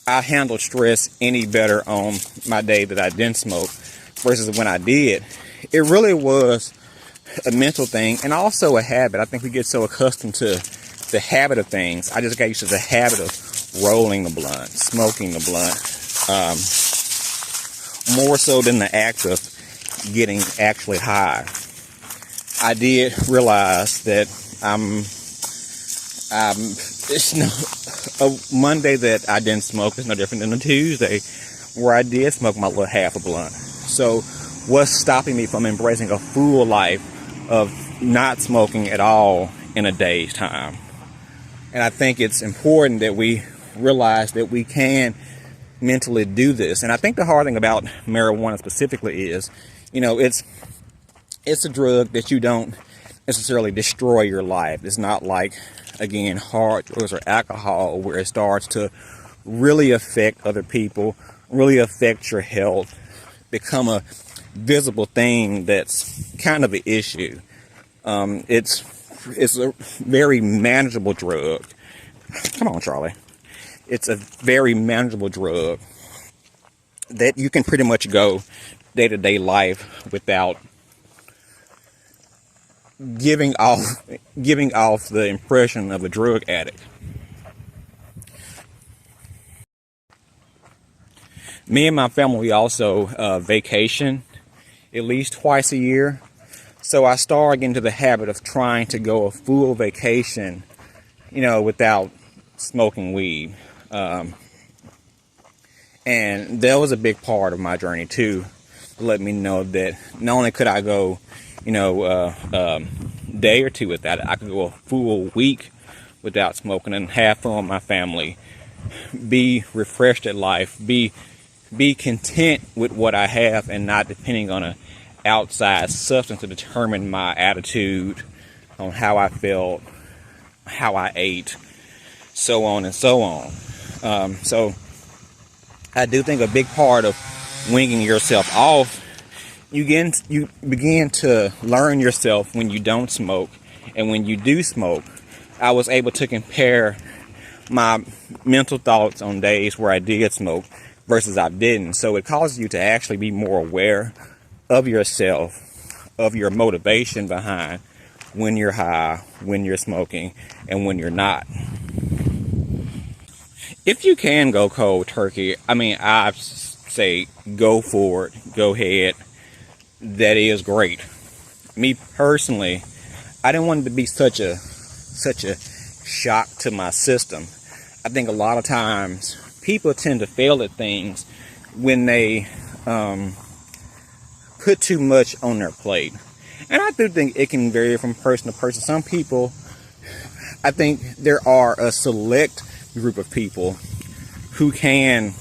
I handled stress any better on my day that I didn't smoke versus when I did. It really was a mental thing and also a habit. I think we get so accustomed to the habit of things. I just got used to the habit of rolling the blunt, smoking the blunt, more so than the act of getting actually high. I did realize that it's a Monday that I didn't smoke is no different than a Tuesday where I did smoke my little half a blunt. So what's stopping me from embracing a full life of not smoking at all in a day's time? And I think it's important that we realize that we can mentally do this. And I think the hard thing about marijuana specifically is, it's a drug that you don't necessarily destroy your life. It's not like, again, hard drugs or alcohol where it starts to really affect other people, really affect your health, become a visible thing that's kind of an issue. It's a very manageable drug. Come on, Charlie. It's a very manageable drug that you can pretty much go day-to-day life without giving off the impression of a drug addict. Me and my family, we also vacation at least twice a year. So I started getting into the habit of trying to go a full vacation, without smoking weed. And that was a big part of my journey too, to let me know that not only could I go, day or two without it, I could go a full week without smoking and have fun with my family, be refreshed at life, be content with what I have and not depending on an outside substance to determine my attitude on how I felt, how I ate, so on and so on. So I do think a big part of winging yourself off, you begin to learn yourself when you don't smoke, and when you do smoke, I was able to compare my mental thoughts on days where I did smoke versus I didn't. So it causes you to actually be more aware of yourself, of your motivation behind when you're high, when you're smoking, and when you're not. If you can go cold turkey, I say go for it, go ahead. That is great. Me personally, I didn't want it to be such a shock to my system. I think a lot of times people tend to fail at things when they put too much on their plate. And I do think it can vary from person to person. Some people, I think there are a select group of people who can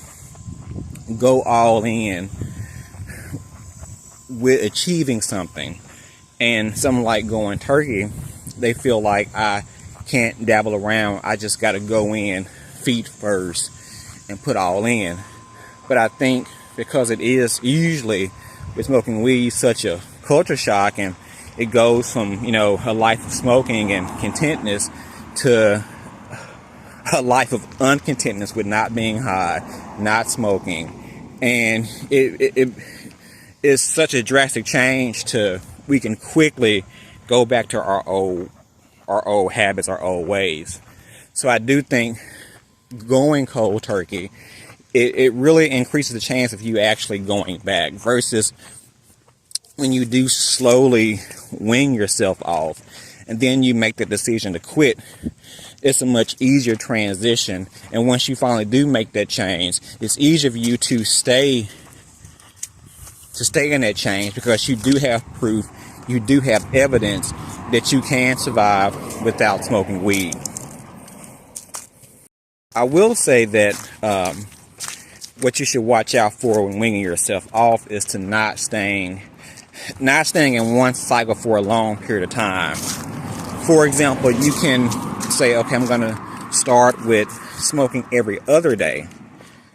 go all in with achieving something. And some like going turkey, they feel like I can't dabble around. I just got to go in feet first and put all in. But I think because it is usually with smoking weed such a culture shock, and it goes from a life of smoking and contentness to a life of uncontentness with not being high, not smoking, and it is such a drastic change to we can quickly go back to our old habits, our old ways. So I do think going cold turkey, it really increases the chance of you actually going back versus when you do slowly wing yourself off and then you make the decision to quit, it's a much easier transition. And once you finally do make that change, it's easier for you to stay in that change, because you do have proof, you do have evidence that you can survive without smoking weed. I will say that what you should watch out for when weaning yourself off is to not staying in one cycle for a long period of time. For example, you can say, okay, I'm going to start with smoking every other day.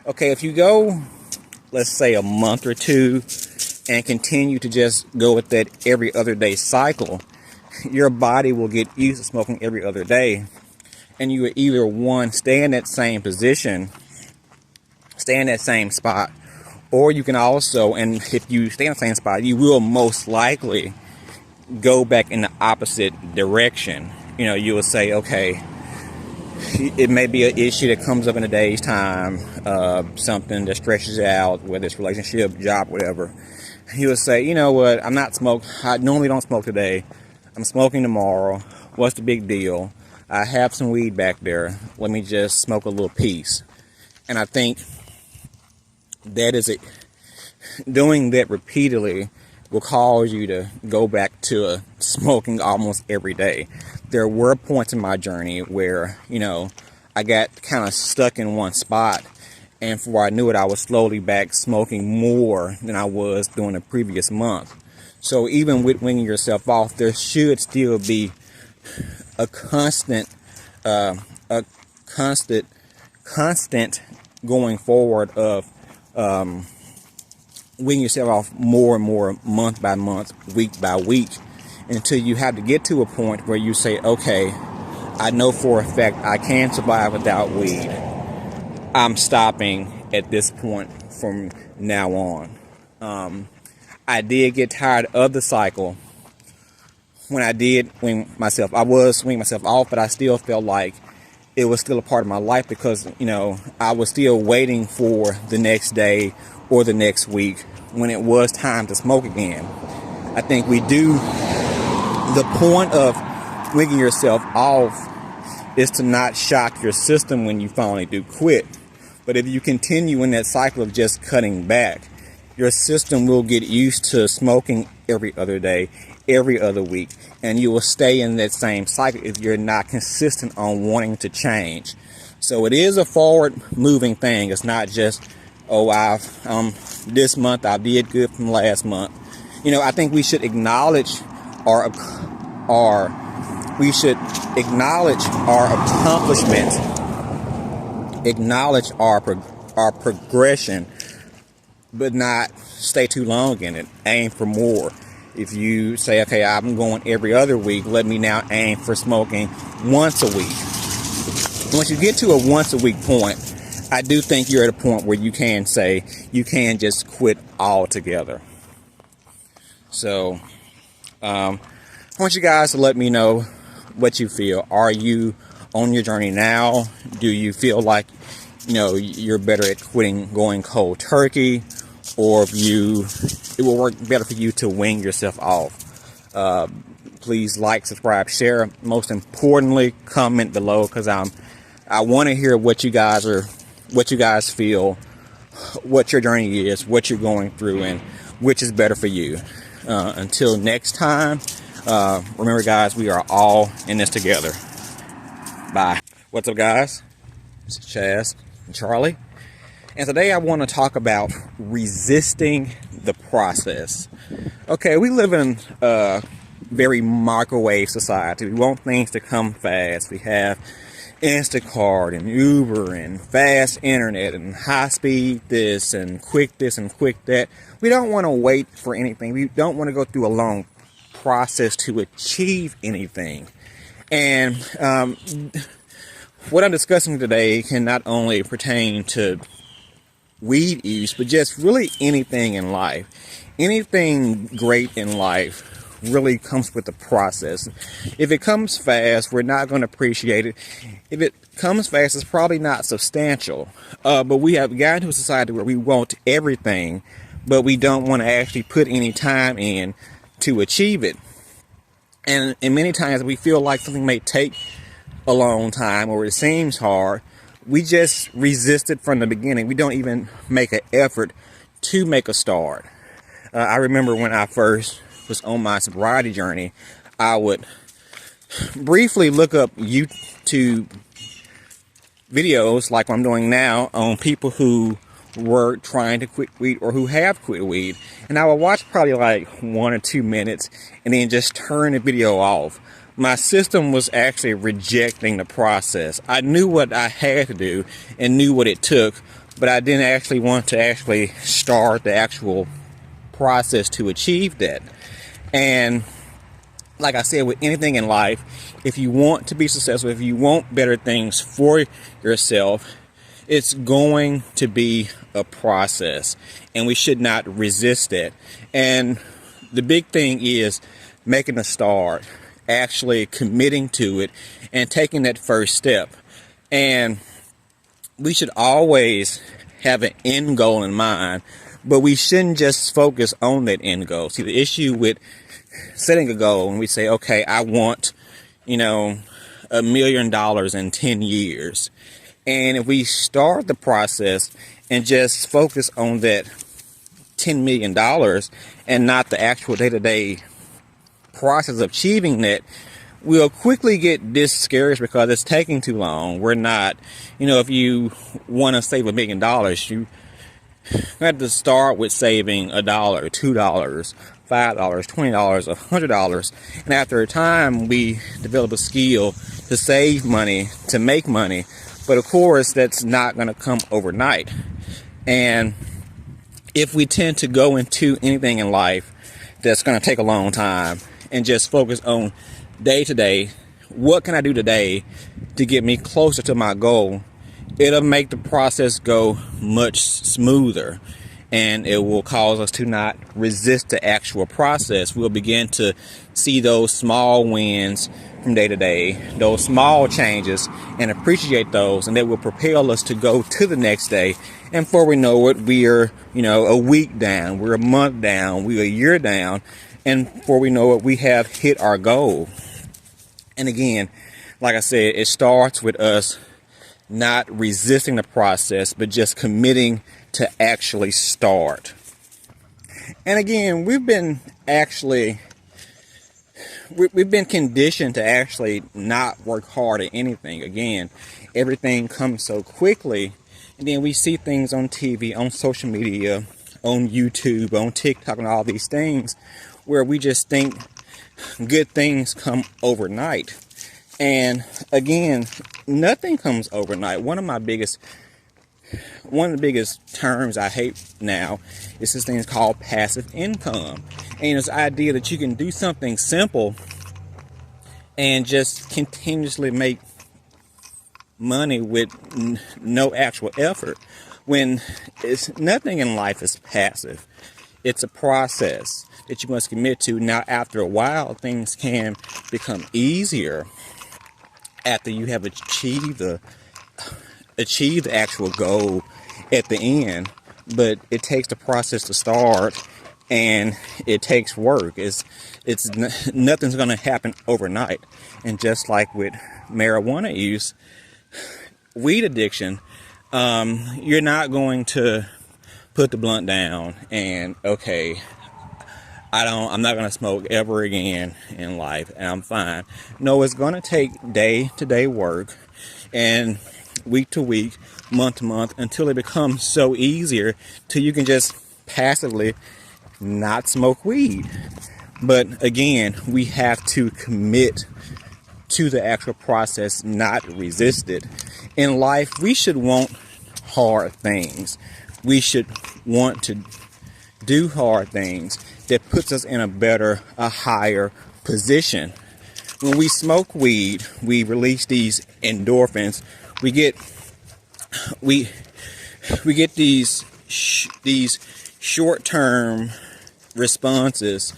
Okay, if you go, let's say, a month or two and continue to just go with that every other day cycle, your body will get used to smoking every other day. And you would either, one, stay in that same position, stay in that same spot, or you can also, and if you stay in the same spot, you will most likely go back in the opposite direction. You know, you will say, okay, it may be an issue that comes up in a day's time, something that stresses you out, whether it's relationship, job, whatever. You will say, you know what, I normally don't smoke today. I'm smoking tomorrow. What's the big deal? I have some weed back there. Let me just smoke a little piece. And I think that is it. Doing that repeatedly will cause you to go back to smoking almost every day. There were points in my journey where, you know, I got kind of stuck in one spot, and before I knew it, I was slowly back smoking more than I was during the previous month. So even with weaning yourself off, there should still be a constant going forward of weaning yourself off more and more, month by month, week by week, until you have to get to a point where you say, okay, I know for a fact I can survive without weed. I'm stopping at this point from now on. I did get tired of the cycle when I did wing myself. I was swinging myself off, but I still felt like it was still a part of my life, because, you know, I was still waiting for the next day or the next week when it was time to smoke again. I think the point of winging yourself off is to not shock your system when you finally do quit. But if you continue in that cycle of just cutting back, your system will get used to smoking every other day, every other week, and you will stay in that same cycle if you're not consistent on wanting to change. So it is a forward moving thing. It's not just, oh, this month I did good from last month. You know, I think we should acknowledge our accomplishments, acknowledge our progression, but not stay too long in it. Aim for more. If you say, okay, I'm going every other week, let me now aim for smoking once a week. Once you get to a once a week point, I do think you're at a point where you can say you can just quit altogether. So, I want you guys to let me know what you feel. Are you on your journey now? Do you feel like, you know, you're better at quitting, going cold turkey, or it will work better for you to wing yourself off? Please like, subscribe, share. Most importantly, comment below, because I want to hear what you guys feel, what your journey is, what you're going through, and which is better for you. Until next time, remember, guys, we are all in this together. Bye. What's up, guys? This is Chaz and Charlie. And today I want to talk about resisting the process. Okay, we live in a very microwave society. We want things to come fast. We have Instacart and Uber and fast internet and high speed this and quick that. We don't want to wait for anything. We don't want to go through a long process to achieve anything. And what I'm discussing today can not only pertain to weed use, but just really anything in life. Anything great in life really comes with the process. If it comes fast, we're not going to appreciate it. If it comes fast, it's probably not substantial. But we have gotten to a society where we want everything, but we don't want to actually put any time in to achieve it. And many times we feel like something may take a long time or it seems hard. We just resist it from the beginning. We don't even make an effort to make a start. I remember when I first was on my sobriety journey, I would briefly look up YouTube videos like I'm doing now on people who were trying to quit weed or who have quit weed. And I would watch probably like 1 or 2 minutes and then just turn the video off. My system was actually rejecting the process. I knew what I had to do and knew what it took, but I didn't actually want to actually start the actual process to achieve that. And like I said, with anything in life, if you want to be successful, if you want better things for yourself, it's going to be a process, and we should not resist it. And the big thing is making a start, actually committing to it, and taking that first step. And we should always have an end goal in mind, but we shouldn't just focus on that end goal. See, the issue with setting a goal, and we say, okay, I want, $1 million in 10 years. And if we start the process and just focus on that $10 million and not the actual day-to-day process of achieving that, we'll quickly get discouraged because it's taking too long. We're not, if you want to save $1 million, you have to start with saving $1, $2, $5, $20, $100. And after a time, we develop a skill to save money, to make money. But of course, that's not going to come overnight. And if we tend to go into anything in life that's going to take a long time and just focus on day to day, what can I do today to get me closer to my goal, it'll make the process go much smoother. And it will cause us to not resist the actual process. We'll begin to see those small wins from day to day, those small changes, and appreciate those, and that will propel us to go to the next day. And before we know it, we are, a week down, we're a month down, we're a year down, and before we know it, we have hit our goal. And again, like I said, it starts with us not resisting the process, but just committing to actually start. And again, we've been conditioned to actually not work hard at anything. Again, everything comes so quickly, and then we see things on TV, on social media, on YouTube, on TikTok, and all these things where we just think good things come overnight. And again, nothing comes overnight. One of the biggest terms I hate now is this thing called passive income. And it's the idea that you can do something simple and just continuously make money with no actual effort. When nothing in life is passive. It's a process that you must commit to. Now, after a while, things can become easier after you have achieved the actual goal at the end, but it takes the process to start, and it takes work. Nothing's going to happen overnight. And just like with marijuana use, weed addiction, you're not going to put the blunt down and okay, I'm not going to smoke ever again in life and I'm fine. No, it's going to take day to day work and week to week, month to month, until it becomes so easier till you can just passively not smoke weed. But again, we have to commit to the actual process, not resist it. In life, we should want hard things. We should want to do hard things that puts us in a higher position. When we smoke weed, we release these endorphins. We get these short-term responses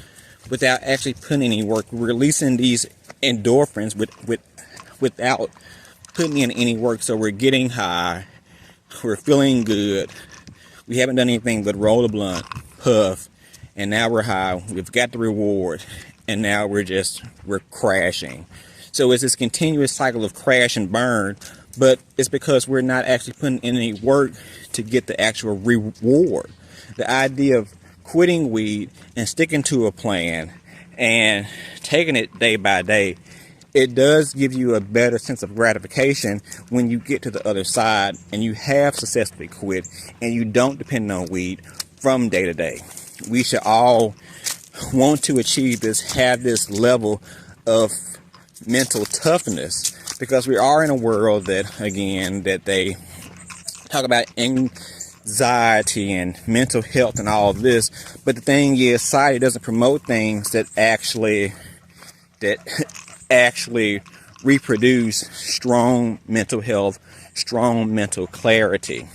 without actually putting any work. We're releasing these endorphins without putting in any work. So we're getting high. We're feeling good. We haven't done anything but roll a blunt, puff, and now we're high. We've got the reward. and now we're crashing. So it's this continuous cycle of crash and burn, but it's because we're not actually putting in any work to get the actual reward. The idea of quitting weed and sticking to a plan and taking it day by day, it does give you a better sense of gratification when you get to the other side and you have successfully quit and you don't depend on weed from day to day. We should all want to achieve this, have this level of mental toughness, because we are in a world that, again, that they talk about anxiety and mental health and all of this, but the thing is, society doesn't promote things that actually reproduce strong mental health, strong mental clarity.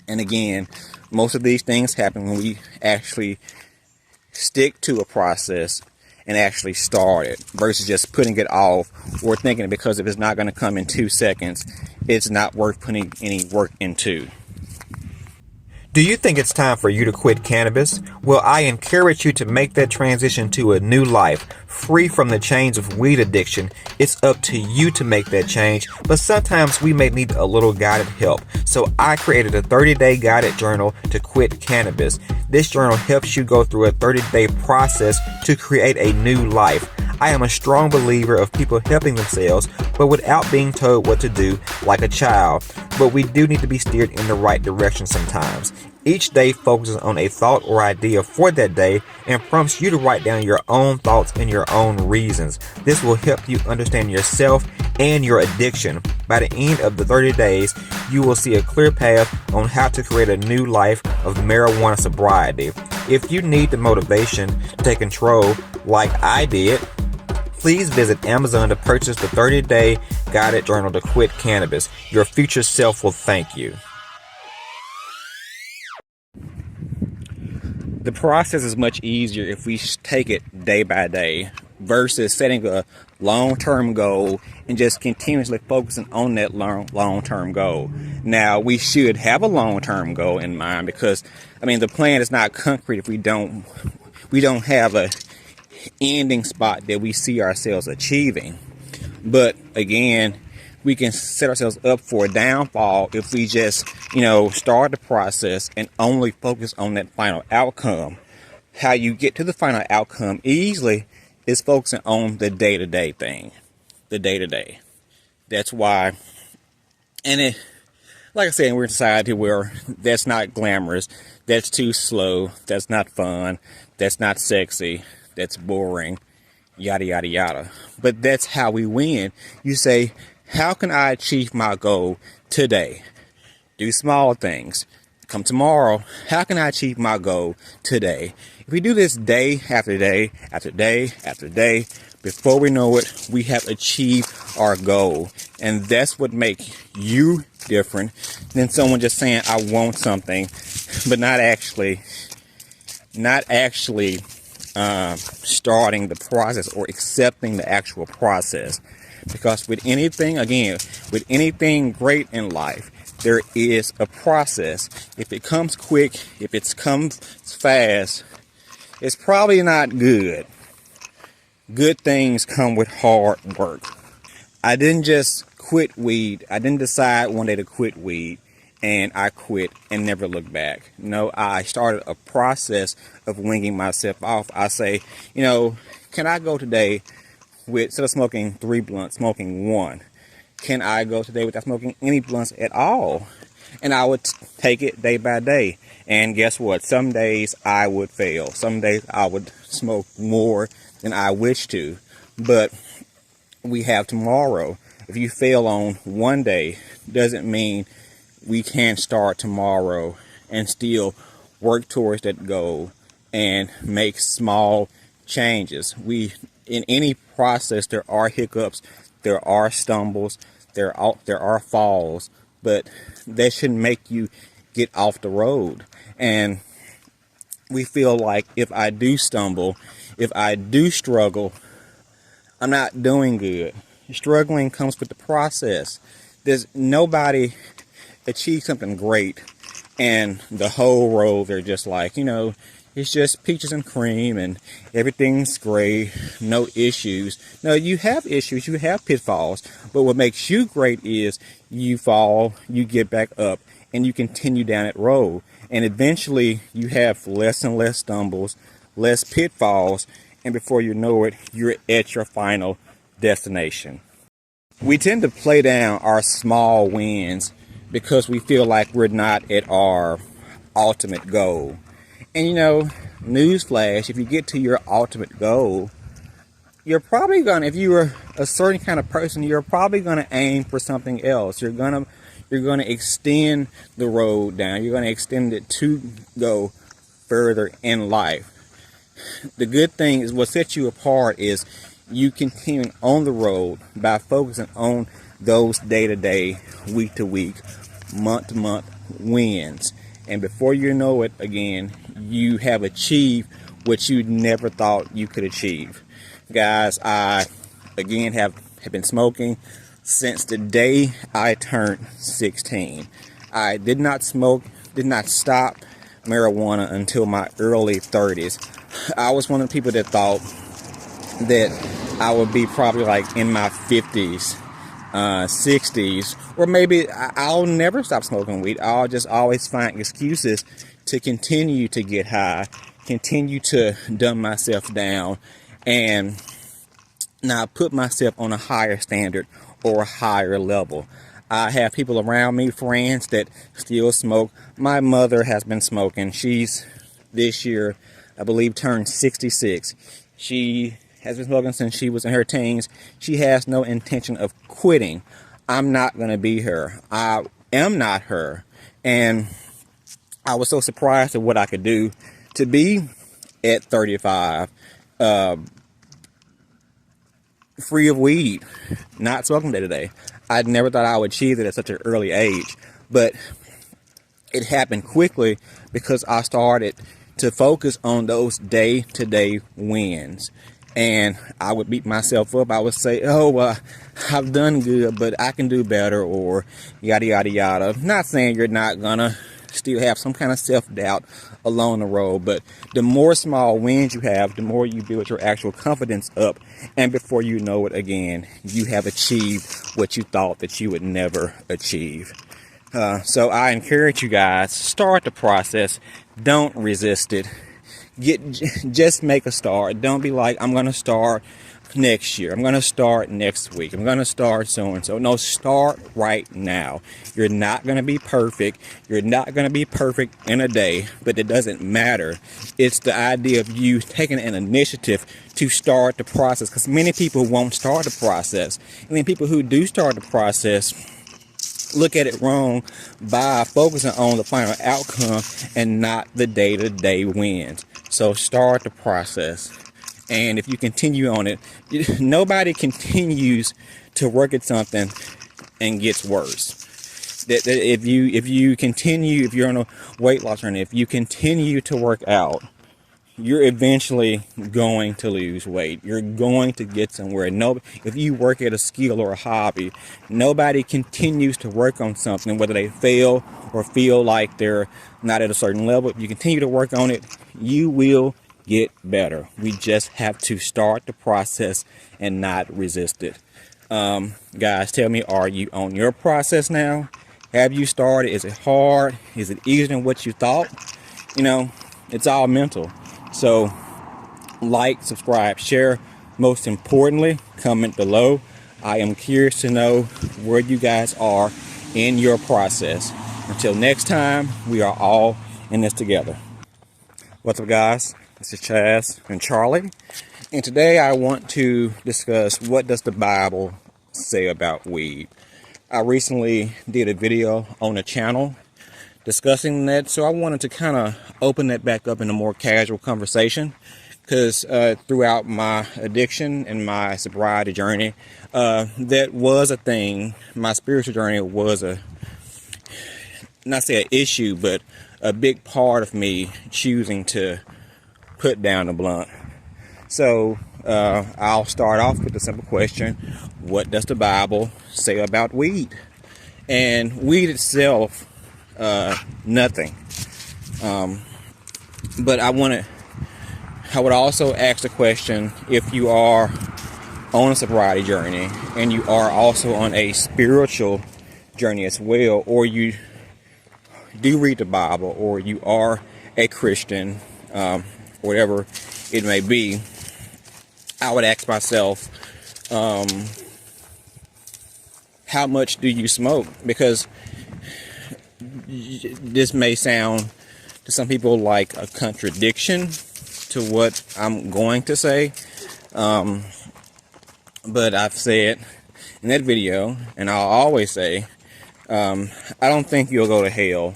And again, most of these things happen when we actually stick to a process and actually start it, versus just putting it off or thinking because if it's not going to come in 2 seconds, it's not worth putting any work into. Do you think it's time for you to quit cannabis? Well, I encourage you to make that transition to a new life, free from the chains of weed addiction. It's up to you to make that change, but sometimes we may need a little guided help. So I created a 30-day guided journal to quit cannabis. This journal helps you go through a 30-day process to create a new life. I am a strong believer of people helping themselves, but without being told what to do like a child. But we do need to be steered in the right direction sometimes. Each day focuses on a thought or idea for that day and prompts you to write down your own thoughts and your own reasons. This will help you understand yourself and your addiction. By the end of the 30 days, you will see a clear path on how to create a new life of marijuana sobriety. If you need the motivation to take control like I did, please visit Amazon to purchase the 30-day guided journal to quit cannabis. Your future self will thank you. The process is much easier if we take it day by day versus setting a long-term goal and just continuously focusing on that long-term goal. Now, we should have a long-term goal in mind, because, the plan is not concrete if we don't have a ending spot that we see ourselves achieving. But again, we can set ourselves up for a downfall if we just, start the process and only focus on that final outcome. How you get to the final outcome easily is focusing on the day-to-day thing. The day-to-day. That's why, like I said, we're in a society where that's not glamorous, that's too slow, that's not fun, that's not sexy, that's boring, yada, yada, yada. But that's how we win. You say, how can I achieve my goal today? Do small things. Come tomorrow, how can I achieve my goal today? If we do this day after day after day after day, before we know it, we have achieved our goal. And that's what makes you different than someone just saying, I want something, but not actually starting the process or accepting the actual process. Because with anything great in life, there is a process. If it comes quick, if it comes fast, it's probably not good. Good things come with hard work. I didn't just quit weed. I didn't decide one day to quit weed and I quit and never looked back. No, I started a process of winging myself off. I say, can I go today instead of smoking 3 blunts, smoking 1? Can I go today without smoking any blunts at all? And I would take it day by day. And guess what? Some days I would fail. Some days I would smoke more than I wish to. But we have tomorrow. If you fail on one day, doesn't mean we can't start tomorrow and still work towards that goal and make small changes. In any process, there are hiccups, there are stumbles, there are falls, but that shouldn't make you get off the road. And we feel like if I do stumble, if I do struggle, I'm not doing good. Struggling comes with the process. There's nobody achieves something great and the whole road they're just like, it's just peaches and cream and everything's great, no issues. No, you have issues, you have pitfalls, but what makes you great is you fall, you get back up, and you continue down that road. And eventually you have less and less stumbles, less pitfalls, and before you know it, you're at your final destination. We tend to play down our small wins because we feel like we're not at our ultimate goal. And newsflash, if you get to your ultimate goal, you're probably gonna, if you were a certain kind of person, you're probably gonna aim for something else. You're gonna extend the road down. You're gonna extend it to go further in life. The good thing is, what sets you apart is you continuing on the road by focusing on those day-to-day, week-to-week, month-to-month wins. And before you know it, again, you have achieved what you never thought you could achieve. Guys, I, again, have been smoking since the day I turned 16. I did not smoke, did not stop marijuana until my early 30s. I was one of the people that thought that I would be probably like in my 50s, 60s, or maybe I'll never stop smoking weed. I'll just always find excuses to continue to get high, continue to dumb myself down, and not put myself on a higher standard or a higher level. I have people around me, friends that still smoke. My mother has been smoking. She's this year, I believe, turned 66. She has been smoking since she was in her teens. She has no intention of quitting. I'm not going to be her. I am not her. And I was so surprised at what I could do to be at 35, free of weed, not smoking day to day. I never thought I would achieve it at such an early age, but it happened quickly because I started to focus on those day-to-day wins. And I would beat myself up. I would say, I've done good, but I can do better, or yada, yada, yada. Not saying you're not gonna still have some kind of self-doubt along the road, but the more small wins you have, the more you build your actual confidence up, and before you know it, again, you have achieved what you thought that you would never achieve. So I encourage you guys, start the process. Don't resist it. Just make a start. Don't be like, I'm going to start next year. I'm going to start next week. I'm going to start so and so. No, start right now. You're not going to be perfect. You're not going to be perfect in a day, but it doesn't matter. It's the idea of you taking an initiative to start the process, because many people won't start the process. And then people who do start the process look at it wrong by focusing on the final outcome and not the day-to-day wins. So start the process. And if you continue on it, nobody continues to work at something and gets worse. That if you continue, if you're on a weight loss journey, if you continue to work out, you're eventually going to lose weight. You're going to get somewhere. If you work at a skill or a hobby, nobody continues to work on something, whether they fail or feel like they're not at a certain level. If you continue to work on it, you will get better. We just have to start the process and not resist it. Guys, tell me, are you on your process now? Have you started? Is it hard? Is it easier than what you thought? It's all mental. So like, subscribe, share. Most importantly, comment below. I am curious to know where you guys are in your process. Until next time, we are all in this together. What's up, guys? This is Chaz and Charlie. And today I want to discuss, what does the Bible say about weed? I recently did a video on the channel discussing that, so I wanted to kind of open that back up in a more casual conversation, because throughout my addiction and my sobriety journey, that was a thing. My spiritual journey was not say an issue, but a big part of me choosing to put down the blunt. So I'll start off with a simple question: what does the Bible say about weed? And weed itself, nothing. But I would also ask the question, if you are on a sobriety journey and you are also on a spiritual journey as well, or you do read the Bible, or you are a Christian, whatever it may be, I would ask myself, how much do you smoke? Because this may sound to some people like a contradiction to what I'm going to say, but I've said in that video, and I'll always say, I don't think you'll go to hell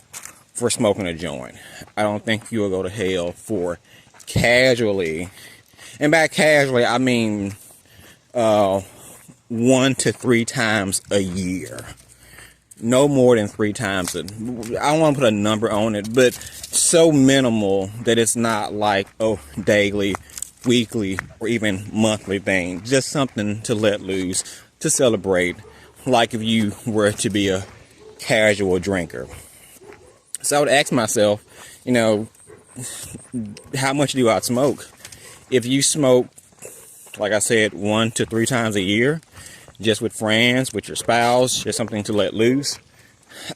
for smoking a joint. I don't think you'll go to hell for casually, and by casually I mean 1 to 3 times a year. No more than 3 times. I don't want to put a number on it, but so minimal that it's not like, oh, daily, weekly, or even monthly thing. Just something to let loose, to celebrate, like if you were to be a casual drinker. So I would ask myself, how much do I smoke? If you smoke, like I said, 1 to 3 times a year, just with friends, with your spouse, just something to let loose,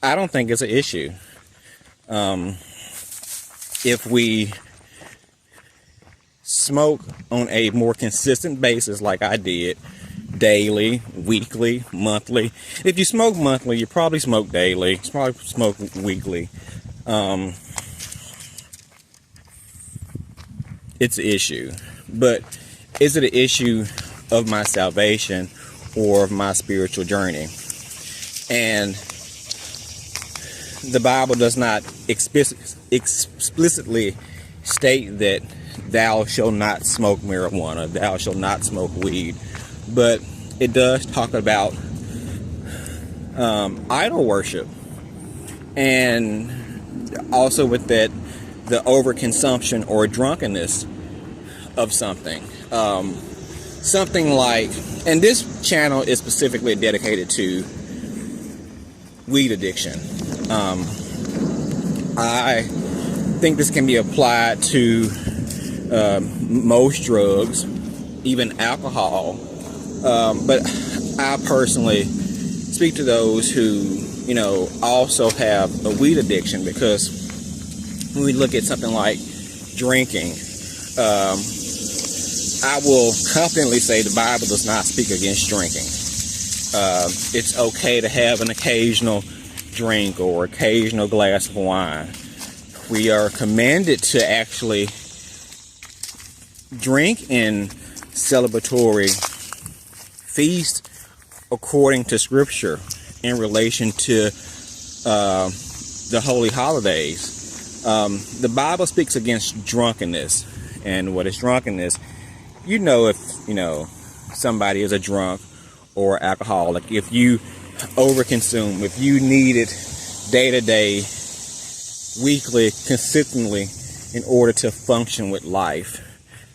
I don't think it's an issue. If we smoke on a more consistent basis, like I did, daily, weekly, monthly. If you smoke monthly, you probably smoke daily. You probably smoke weekly. It's an issue. But is it an issue of my salvation or of my spiritual journey? And the Bible does not explicitly state that thou shalt not smoke marijuana, thou shalt not smoke weed, but it does talk about idol worship, and also with that, the overconsumption or drunkenness of something. Something like, and this channel is specifically dedicated to weed addiction. I think this can be applied to most drugs, even alcohol. But I personally speak to those who, also have a weed addiction, because when we look at something like drinking, I will confidently say the Bible does not speak against drinking. It's okay to have an occasional drink or occasional glass of wine. We are commanded to actually drink in celebratory feast according to Scripture in relation to the holy holidays. The Bible speaks against drunkenness. And what is drunkenness? If somebody is a drunk or alcoholic, if you overconsume, if you need it day to day, weekly, consistently in order to function with life,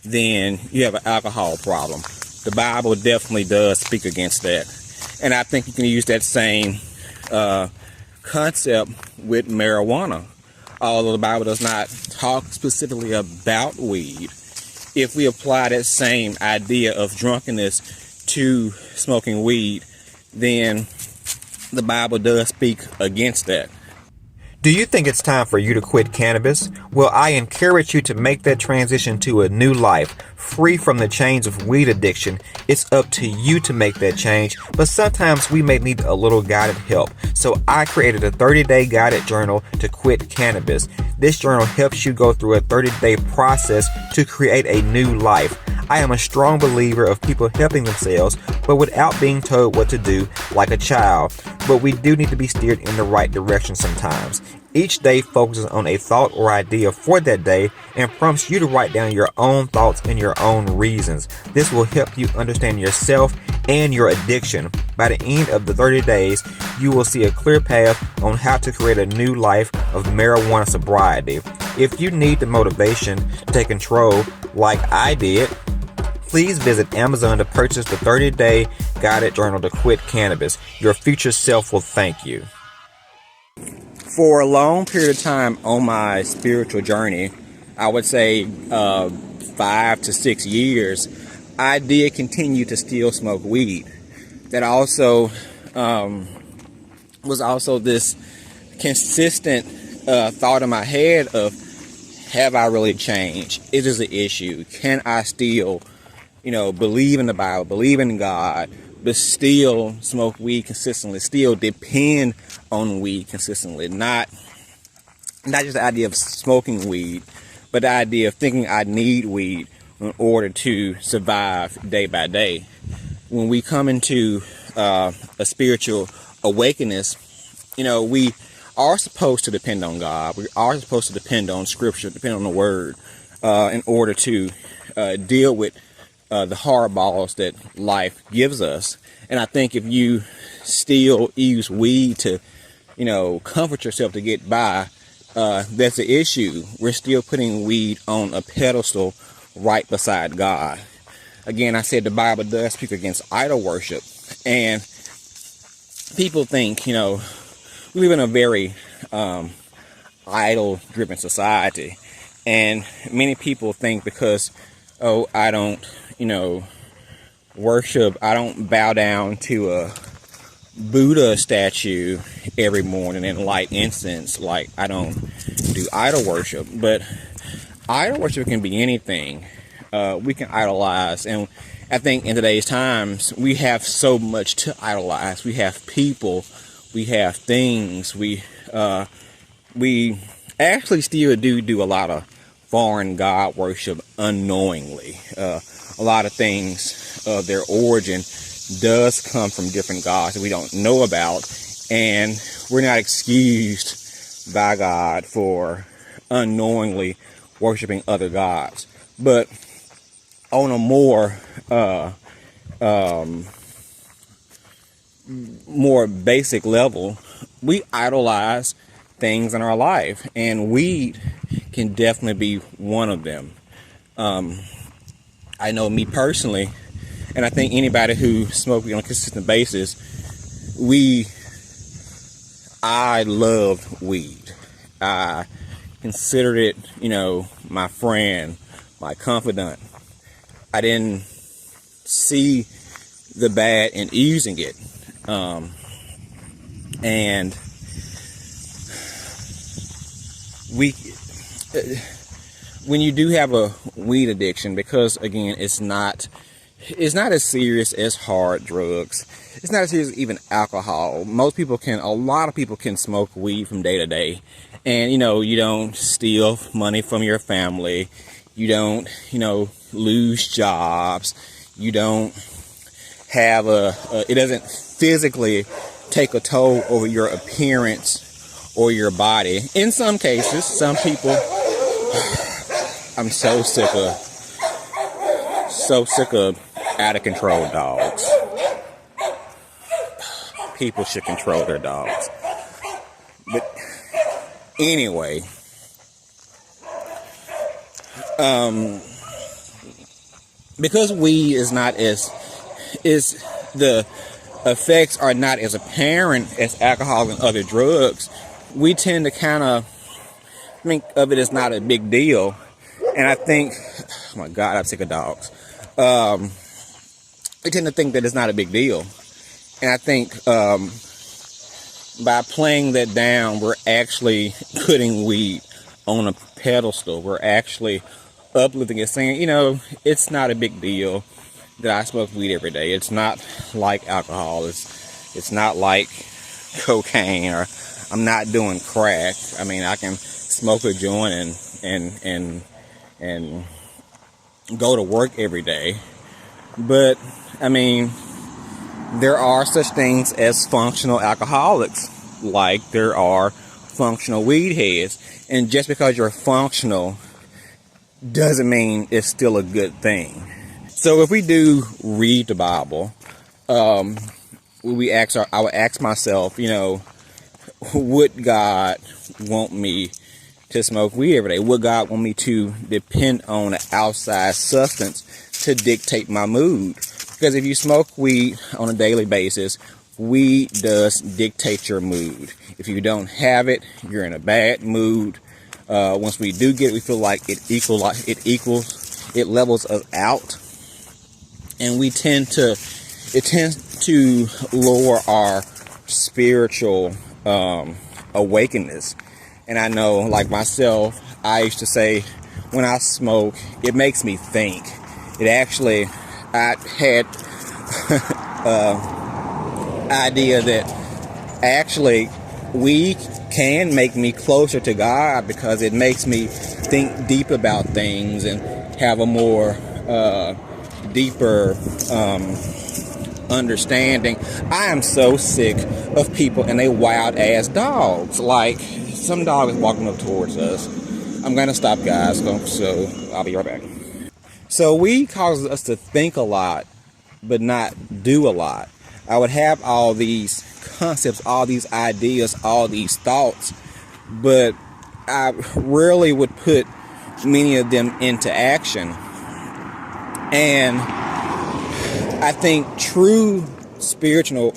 then you have an alcohol problem. The Bible definitely does speak against that. And I think you can use that same concept with marijuana. Although the Bible does not talk specifically about weed, if we apply that same idea of drunkenness to smoking weed, then the Bible does speak against that. Do you think it's time for you to quit cannabis? Well, I encourage you to make that transition to a new life, free from the chains of weed addiction. It's up to you to make that change, but sometimes we may need a little guided help. So I created a 30-day guided journal to quit cannabis. This journal helps you go through a 30-day process to create a new life. I am a strong believer of people helping themselves, but without being told what to do like a child. But we do need to be steered in the right direction sometimes. Each day focuses on a thought or idea for that day and prompts you to write down your own thoughts and your own reasons. This will help you understand yourself and your addiction. By the end of the 30 days, you will see a clear path on how to create a new life of marijuana sobriety. If you need the motivation to take control like I did, please visit Amazon to purchase the 30-day guided journal to quit cannabis. Your future self will thank you. For a long period of time on my spiritual journey, I would say 5 to 6 years, I did continue to still smoke weed. That also was also this consistent thought in my head of, have I really changed? It is an issue. Can I still, believe in the Bible, believe in God, but still smoke weed consistently, still depend on weed consistently? Not just the idea of smoking weed, but the idea of thinking I need weed in order to survive day by day. When we come into a spiritual awakeness, we are supposed to depend on God. We are supposed to depend on Scripture, depend on the Word, in order to deal with the hard balls that life gives us. And I think if you still use weed to, comfort yourself to get by, that's the issue. We're still putting weed on a pedestal right beside God. Again, I said the Bible does speak against idol worship. And people think, we live in a very idol-driven society, and many people think because, I don't, worship, I don't bow down to a Buddha statue every morning and light incense, like I don't do idol worship. But idol worship can be anything. We can idolize, and I think in today's times we have so much to idolize. We have people, we have things, we actually still do a lot of foreign god worship unknowingly. A lot of things, their origin does come from different gods that we don't know about, and we're not excused by God for unknowingly worshiping other gods. But on a more basic level, we idolize things in our life, and weed can definitely be one of them. I know me personally, and I think anybody who smokes weed on a consistent basis, I loved weed. I considered it, my friend, my confidant. I didn't see the bad in using it. And when you do have a weed addiction, because again, it's not as serious as hard drugs. It's not as serious as even alcohol. A lot of people can smoke weed from day to day. And, you don't steal money from your family. You don't, lose jobs. You don't have it doesn't physically take a toll over your appearance or your body. In some cases, some people, I'm so sick of out of control dogs. People should control their dogs. But anyway, because weed the effects are not as apparent as alcohol and other drugs, we tend to kind of think of it as not a big deal. And I think, oh my God, I'm sick of dogs. We tend to think that it's not a big deal. And I think by playing that down, we're actually putting weed on a pedestal. We're actually uplifting it, saying, it's not a big deal that I smoke weed every day. It's not like alcohol. It's not like cocaine, or I'm not doing crack. I mean, I can smoke a joint and go to work every day. But I mean, there are such things as functional alcoholics, like there are functional weed heads. And just because you're functional doesn't mean it's still a good thing. So if we do read the Bible, I would ask myself, would God want me to smoke weed every day? Would God want me to depend on an outside substance to dictate my mood? Because if you smoke weed on a daily basis, weed does dictate your mood. If you don't have it, you're in a bad mood. Once we do get it, we feel like it levels us out, and it tends to lower our spiritual awakeness. And I know, like myself, I used to say when I smoke, it makes me think. I had idea that actually weed can make me closer to God, because it makes me think deep about things and have a more deeper understanding. I am so sick of people and they wild ass dogs. Like, some dog is walking up towards us. I'm gonna stop, guys, so I'll be right back. So weed causes us to think a lot but not do a lot. I would have all these concepts, all these ideas, all these thoughts, but I rarely would put many of them into action. And I think true spiritual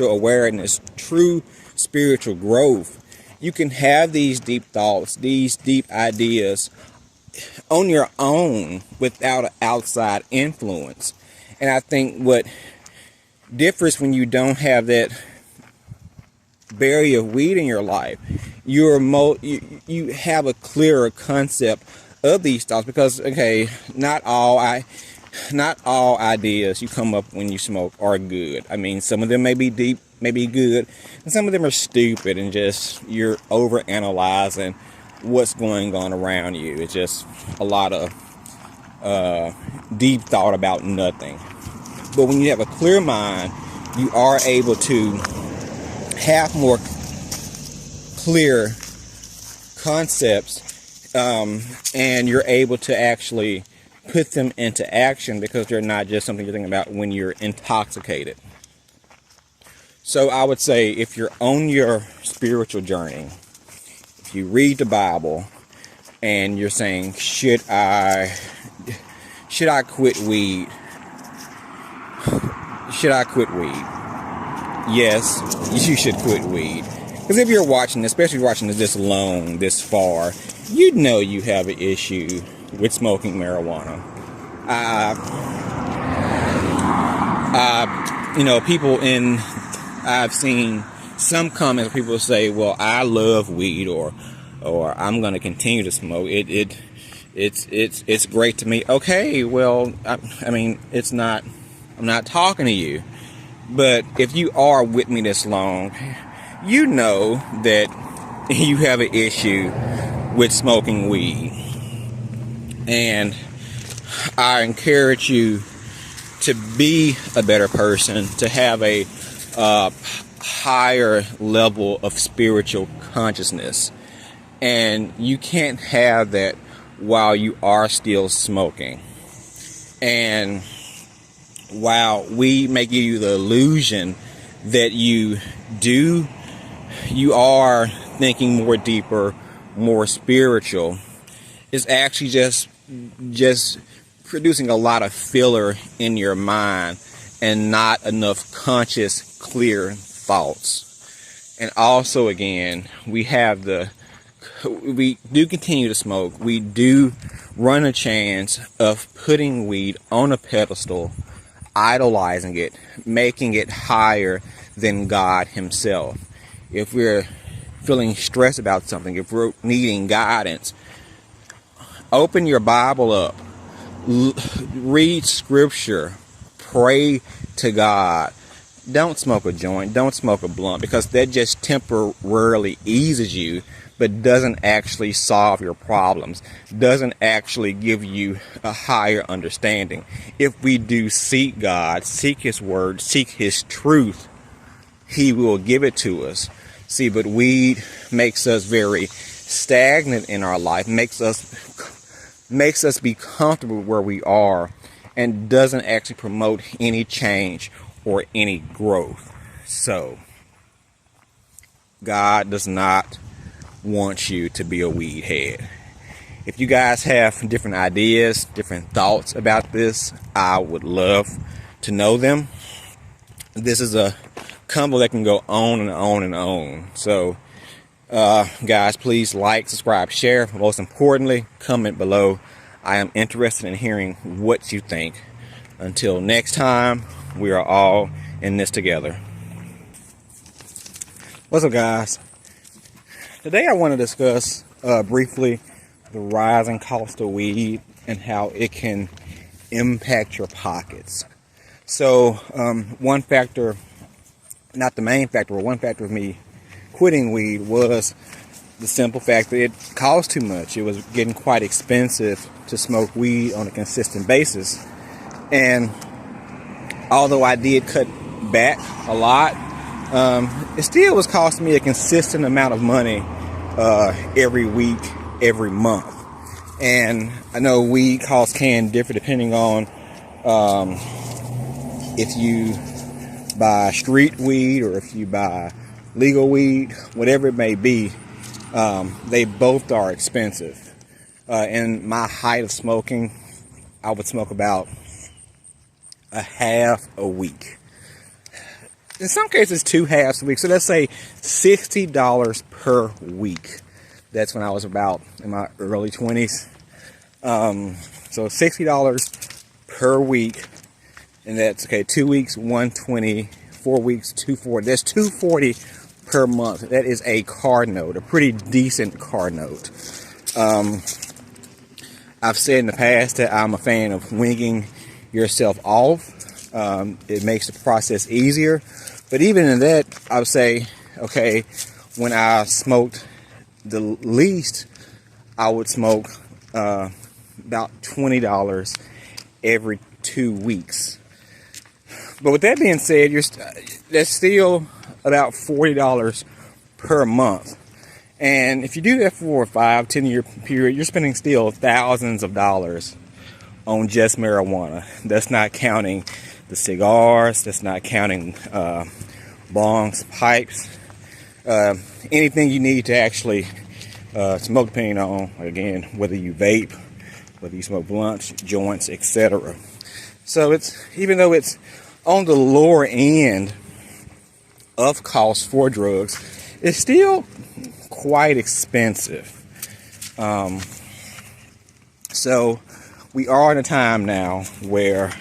awareness, true spiritual growth, you can have these deep thoughts, these deep ideas on your own without an outside influence. And I think what differs when you don't have that barrier of weed in your life, you have a clearer concept of these thoughts, because not all ideas you come up when you smoke are good. I mean, some of them may be deep, may be good, and some of them are stupid and just you're over analyzing what's going on around you. It's just a lot of deep thought about nothing. But when you have a clear mind, you are able to have more clear concepts, and you're able to actually put them into action, because they're not just something you're thinking about when you're intoxicated. So I would say, if you're on your spiritual journey, if you read the Bible and you're saying, should I quit weed? Should I quit weed? Yes, you should quit weed. Because if you're watching, especially watching this long, this far, you know you have an issue with smoking marijuana. I've seen some comments where people say, well, I love weed, or I'm going to continue to smoke. It's great to me. Okay, well, I mean, I'm not talking to you. But if you are with me this long, you know that you have an issue with smoking weed. And I encourage you to be a better person, to have a higher level of spiritual consciousness. And you can't have that while you are still smoking. And while we may give you the illusion that you are thinking more deeper, more spiritual, it's actually just producing a lot of filler in your mind and not enough conscious, clear thoughts. And also, again, we do continue to smoke. We do run a chance of putting weed on a pedestal, idolizing it, making it higher than God himself. If we're feeling stressed about something, if we're needing guidance, open your Bible up, read scripture, pray to God. Don't smoke a joint, don't smoke a blunt, because that just temporarily eases you, but doesn't actually solve your problems, doesn't actually give you a higher understanding. If we do seek God, seek his word, seek his truth, he will give it to us. See, but weed makes us very stagnant in our life, makes us be comfortable where we are, and doesn't actually promote any change or any growth. So God does not want you to be a weed head. If you guys have different ideas, different thoughts about this, I would love to know them. This is a combo that can go on and on and on. So Guys, please like, subscribe, share. Most importantly, comment below. I am interested in hearing what you think. Until next time, we are all in this together. What's up, guys? Today I want to discuss briefly the rising cost of weed and how it can impact your pockets. So one factor, not the main factor, but one factor of me quitting weed was the simple fact that it cost too much. It was getting quite expensive to smoke weed on a consistent basis. And although I did cut back a lot, it still was costing me a consistent amount of money every week, every month. And I know weed costs can differ depending on if you buy street weed or if you buy legal weed, whatever it may be. They both are expensive. In my height of smoking, I would smoke about a half a week. In some cases, 2 halves a week. So let's say $60 per week. That's when I was about in my early 20s. So $60 per week. And that's, okay, 2 weeks, $120, 4 weeks, $240. That's $240 per month. That is a car note, a pretty decent car note. I've said in the past that I'm a fan of winging yourself off. It makes the process easier. But even in that, I would say, okay, when I smoked the least, I would smoke about $20 every 2 weeks. But with that being said, that's still about $40 per month. And if you do that for a 5-10 year period, you're spending still thousands of dollars on just marijuana. That's not counting the cigars, that's not counting bongs, pipes, anything you need to actually smoke, depending on, again, whether you vape, whether you smoke blunts, joints, etc. So even though it's on the lower end of cost for drugs, it's still quite expensive. So we are in a time now where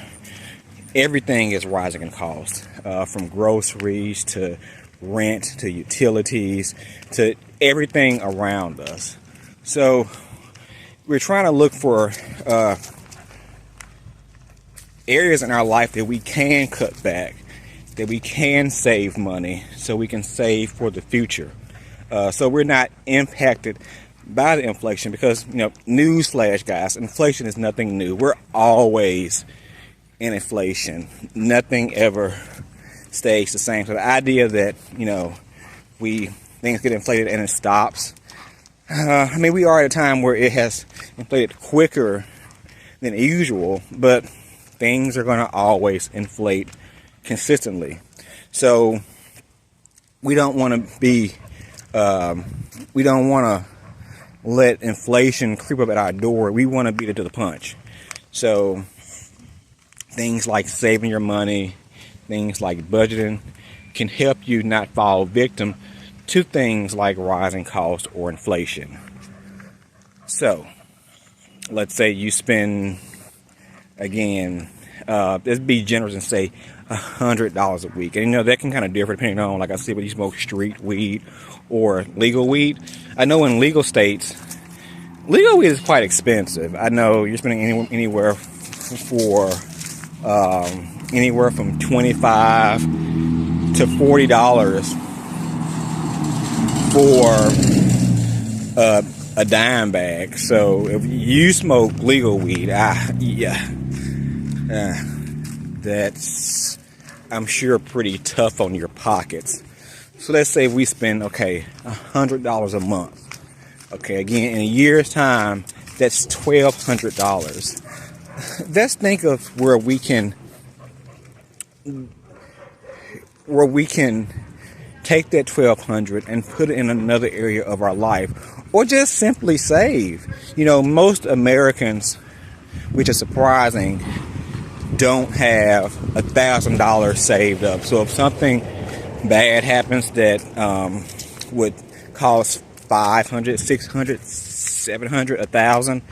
everything is rising in cost, from groceries to rent to utilities to everything around us. So we're trying to look for areas in our life that we can cut back, that we can save money, so we can save for the future. So we're not impacted by the inflation, because, newsflash, guys, inflation is nothing new. We're always in inflation. Nothing ever stays the same. So the idea that, things get inflated and it stops. We are at a time where it has inflated quicker than usual, but things are going to always inflate consistently. So we don't want to let inflation creep up at our door. We want to beat it to the punch. So things like saving your money, things like budgeting can help you not fall victim to things like rising costs or inflation. So let's say you spend, again, let's be generous and say $100 a week. And that can kind of differ depending on, like I said, whether you smoke street weed or legal weed. I know in legal states, legal weed is quite expensive. I know you're spending anywhere from $25 to $40 for a dime bag. So if you smoke legal weed, that's, I'm sure, pretty tough on your pockets. So let's say we spend, $100 a month. Okay, again, in a year's time, that's $1,200. Let's think of where we can take that $1,200 and put it in another area of our life, or just simply save. Most Americans, which is surprising, don't have $1,000 saved up. So if something bad happens that would costs 500, 600, 700, 1,000.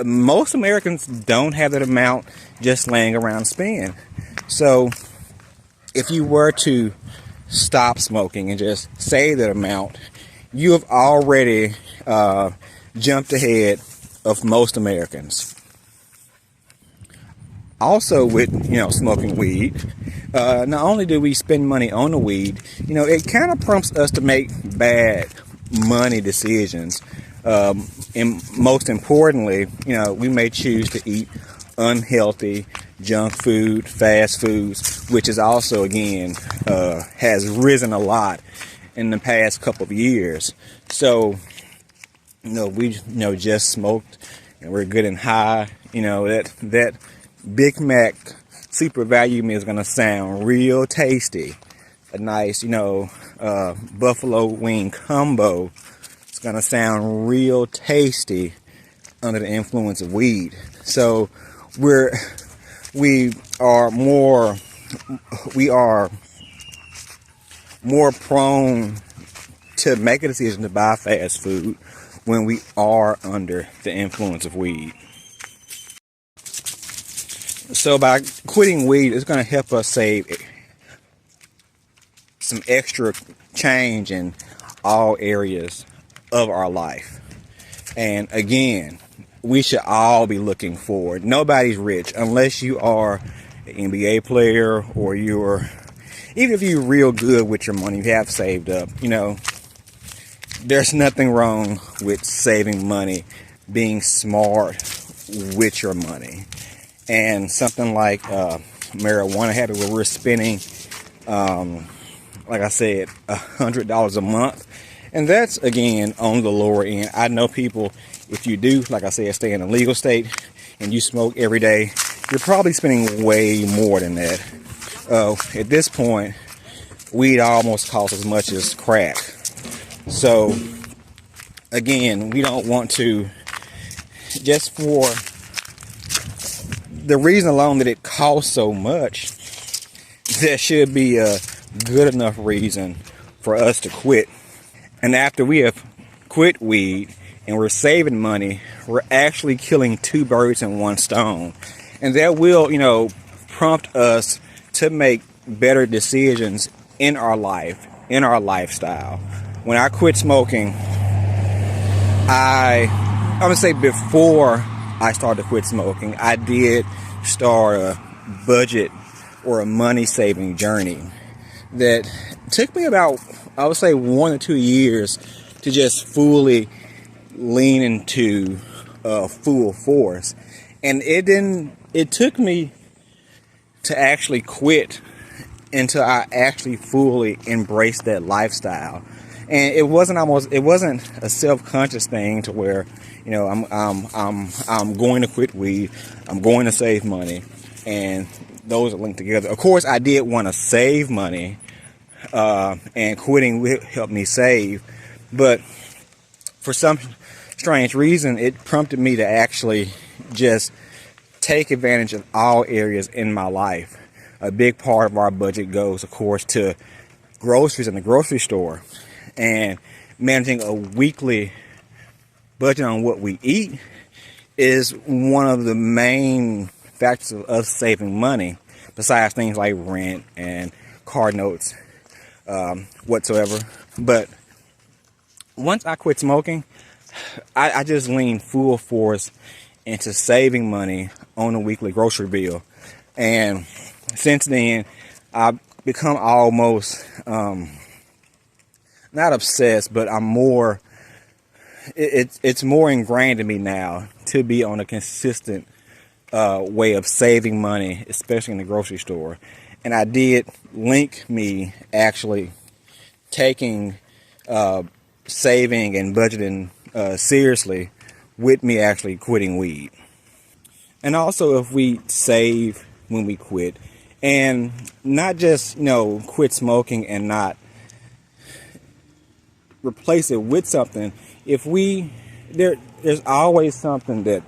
Most Americans don't have that amount just laying around to spend. So if you were to stop smoking and just save that amount, you have already jumped ahead of most Americans. Also, with smoking weed, not only do we spend money on the weed, it kind of prompts us to make bad money decisions. And most importantly, we may choose to eat unhealthy junk food, fast foods, which is also, again, has risen a lot in the past couple of years. So, we just smoked and we're good and high. That Big Mac super value meal is gonna sound real tasty. A nice, buffalo wing combo. It's gonna sound real tasty under the influence of weed. So we are more prone to make a decision to buy fast food when we are under the influence of weed. So by quitting weed, it's going to help us save some extra change in all areas of our life. And again, we should all be looking forward. Nobody's rich unless you are an NBA player, or even if you're real good with your money, you have saved up. There's nothing wrong with saving money, being smart with your money. And something like marijuana habit, where we're spending, like I said, $100 a month. And that's, again, on the lower end. I know people, if you do, like I said, stay in a legal state and you smoke every day, you're probably spending way more than that. At this point, weed almost costs as much as crack. So, again, we don't want to, just for the reason alone that it costs so much, there should be a good enough reason for us to quit. And after we have quit weed and we're saving money, we're actually killing two birds in one stone. And that will, prompt us to make better decisions in our life, in our lifestyle. When I quit smoking, I'm going to say before I started to quit smoking, I did start a budget or a money saving journey that took me about, I would say, 1 or 2 years to just fully lean into full force. And it took me to actually quit until I actually fully embraced that lifestyle. And it wasn't a self-conscious thing to where, I'm going to quit weed, I'm going to save money, and those are linked together. Of course, I did want to save money, and quitting will help me save, but for some strange reason, it prompted me to actually just take advantage of all areas in my life. A big part of our budget goes, of course, to groceries in the grocery store. And managing a weekly budget on what we eat is one of the main factors of us saving money, besides things like rent and car notes, whatsoever. But once I quit smoking, I just leaned full force into saving money on a weekly grocery bill. And since then, I've become almost, not obsessed, but I'm more, it's more ingrained in me now to be on a consistent way of saving money, especially in the grocery store. And I did link me actually taking saving and budgeting seriously with me actually quitting weed. And also, if we save when we quit, and not just quit smoking and not replace it with something. If there's always something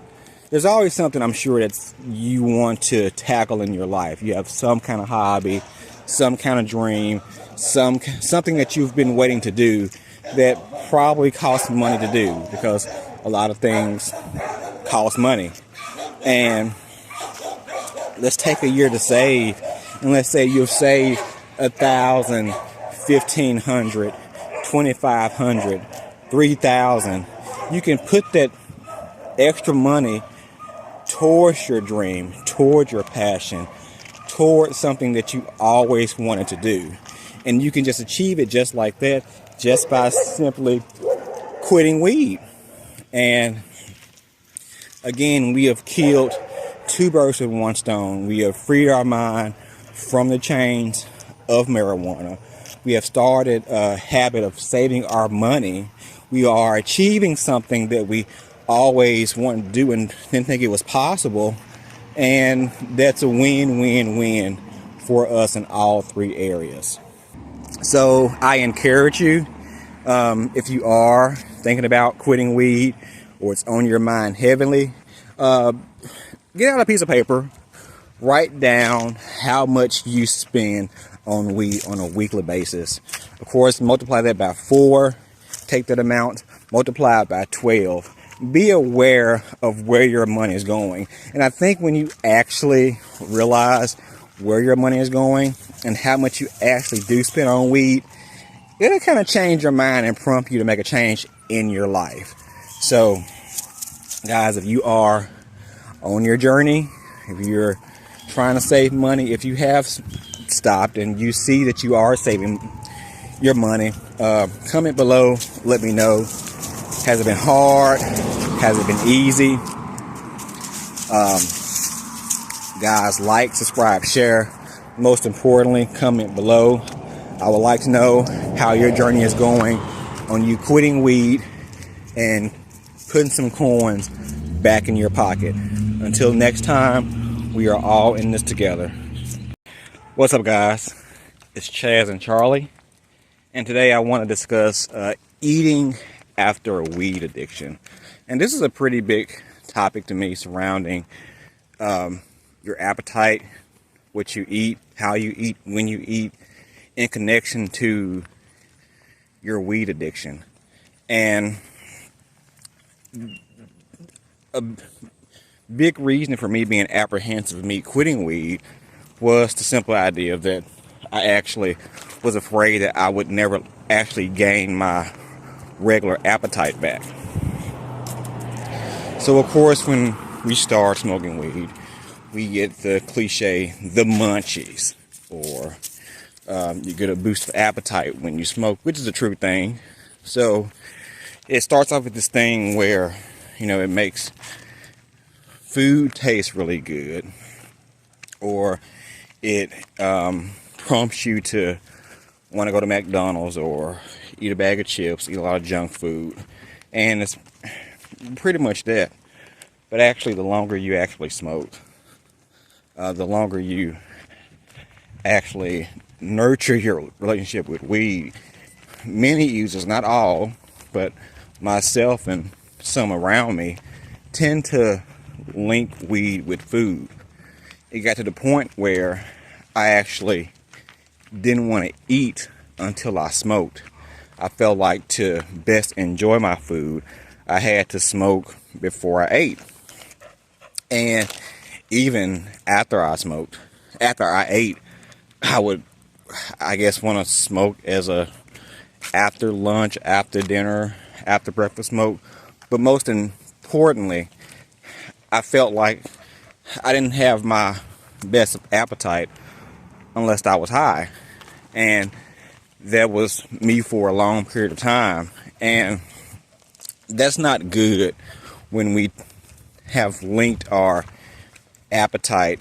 I'm sure that you want to tackle in your life. You have some kind of hobby, some kind of dream, something that you've been waiting to do that probably costs money to do, because a lot of things cost money. And let's take a year to save, and let's say you've saved 1,000, 1,500, 2,500, 3,000. You can put that extra money towards your dream, towards your passion, towards something that you always wanted to do. And you can just achieve it just like that, just by simply quitting weed. And again, we have killed two birds with one stone. We have freed our mind from the chains of marijuana. We have started a habit of saving our money. We are achieving something that we always wanted to do and didn't think it was possible. And that's a win-win-win for us in all three areas. So I encourage you, if you are thinking about quitting weed, or it's on your mind heavily, get out a piece of paper, write down how much you spend on weed on a weekly basis. Of course, multiply that by 4, take that amount, multiply it by 12. Be aware of where your money is going. And I think when you actually realize where your money is going and how much you actually do spend on weed, it'll kind of change your mind and prompt you to make a change in your life. So, guys, if you are on your journey, if you're trying to save money, if you have stopped and you see that you are saving your money, comment below, let me know. Has it been hard? Has it been easy? Guys, like, subscribe, share. Most importantly, comment below. I would like to know how your journey is going on you quitting weed and putting some coins back in your pocket. Until next time, we are all in this together. What's up, guys? It's Chaz and Charlie, and today I want to discuss eating after a weed addiction. And this is a pretty big topic to me, surrounding your appetite, what you eat, how you eat, when you eat, in connection to your weed addiction. And a big reason for me being apprehensive of me quitting weed was the simple idea that I actually was afraid that I would never actually gain my regular appetite back. So of course, when we start smoking weed, we get the cliche, the munchies, or you get a boost of appetite when you smoke, which is a true thing. So it starts off with this thing where, it makes food taste really good, or it prompts you to want to go to McDonald's or eat a bag of chips, eat a lot of junk food, and it's pretty much that. But actually, the longer you actually smoke, the longer you actually nurture your relationship with weed. Many users, not all, but myself and some around me, tend to link weed with food. It got to the point where I actually didn't want to eat until I smoked. I felt like to best enjoy my food, I had to smoke before I ate. And even after I ate, I would, want to smoke as a after lunch, after dinner, after breakfast smoke. But most importantly, I felt like I didn't have my best appetite unless I was high. And that was me for a long period of time. And that's not good when we have linked our appetite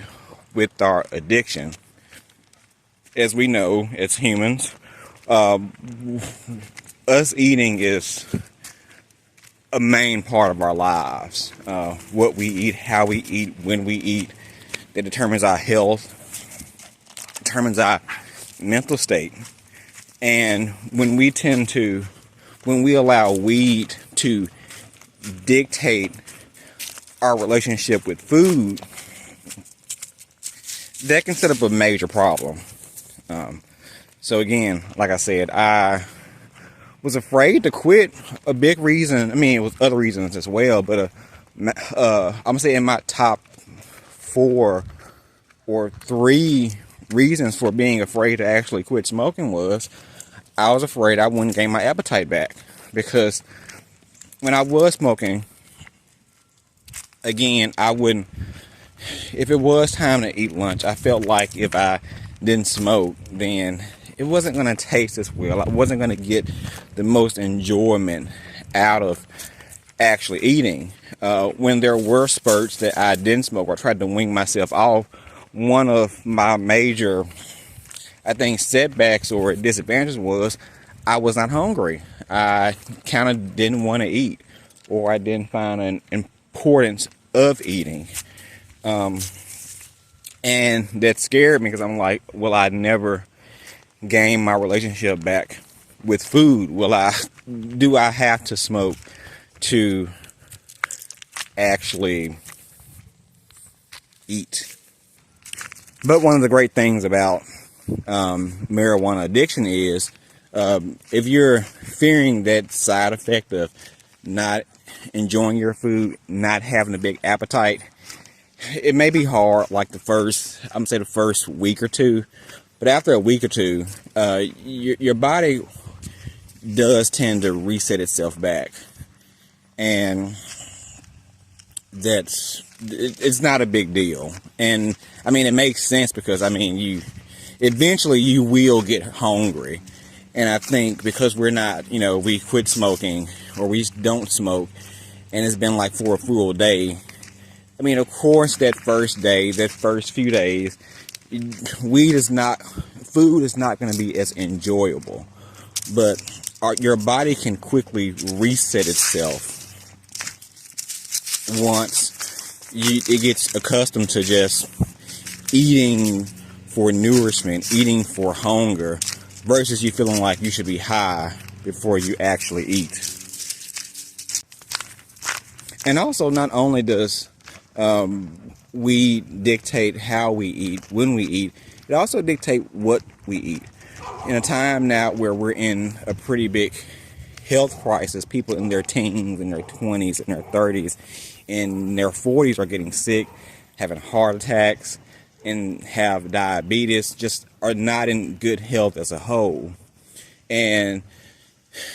with our addiction. As we know, as humans, us eating is a main part of our lives. What we eat, how we eat, when we eat, that determines our health, determines our mental state. And when we allow weed to dictate our relationship with food, that can set up a major problem. So again, like I said, I was afraid to quit, a big reason, I mean, it was other reasons as well, but I'm gonna say in my top 4 or 3 reasons for being afraid to actually quit smoking was I was afraid I wouldn't gain my appetite back. Because when I was smoking, again, I wouldn't, if it was time to eat lunch, I felt like if I didn't smoke, then it wasn't going to taste as well. I wasn't going to get the most enjoyment out of actually eating. When there were spurts that I didn't smoke, or I tried to wing myself off, one of my major, I think, setbacks or disadvantages was I was not hungry. I kind of didn't want to eat, or I didn't find an importance of eating. And that scared me because I'm like, will I never gain my relationship back with food? Do I have to smoke to actually eat? But one of the great things about marijuana addiction is if you're fearing that side effect of not enjoying your food, not having a big appetite, it may be hard like the first week or two, but after a week or two, your body does tend to reset itself back, and it's not a big deal. And I mean, it makes sense because I mean, eventually you will get hungry. And I think because we're not, we quit smoking or we don't smoke, and it's been like for a full day. I mean, of course, that first day, that first few days, food is not going to be as enjoyable. But your body can quickly reset itself once it gets accustomed to just eating for nourishment, eating for hunger, versus you feeling like you should be high before you actually eat. And also, not only does we dictate how we eat, when we eat, it also dictates what we eat. In a time now where we're in a pretty big health crisis, people in their teens, in their 20s, in their 30s, in their 40s are getting sick, having heart attacks, and have diabetes, just are not in good health as a whole. And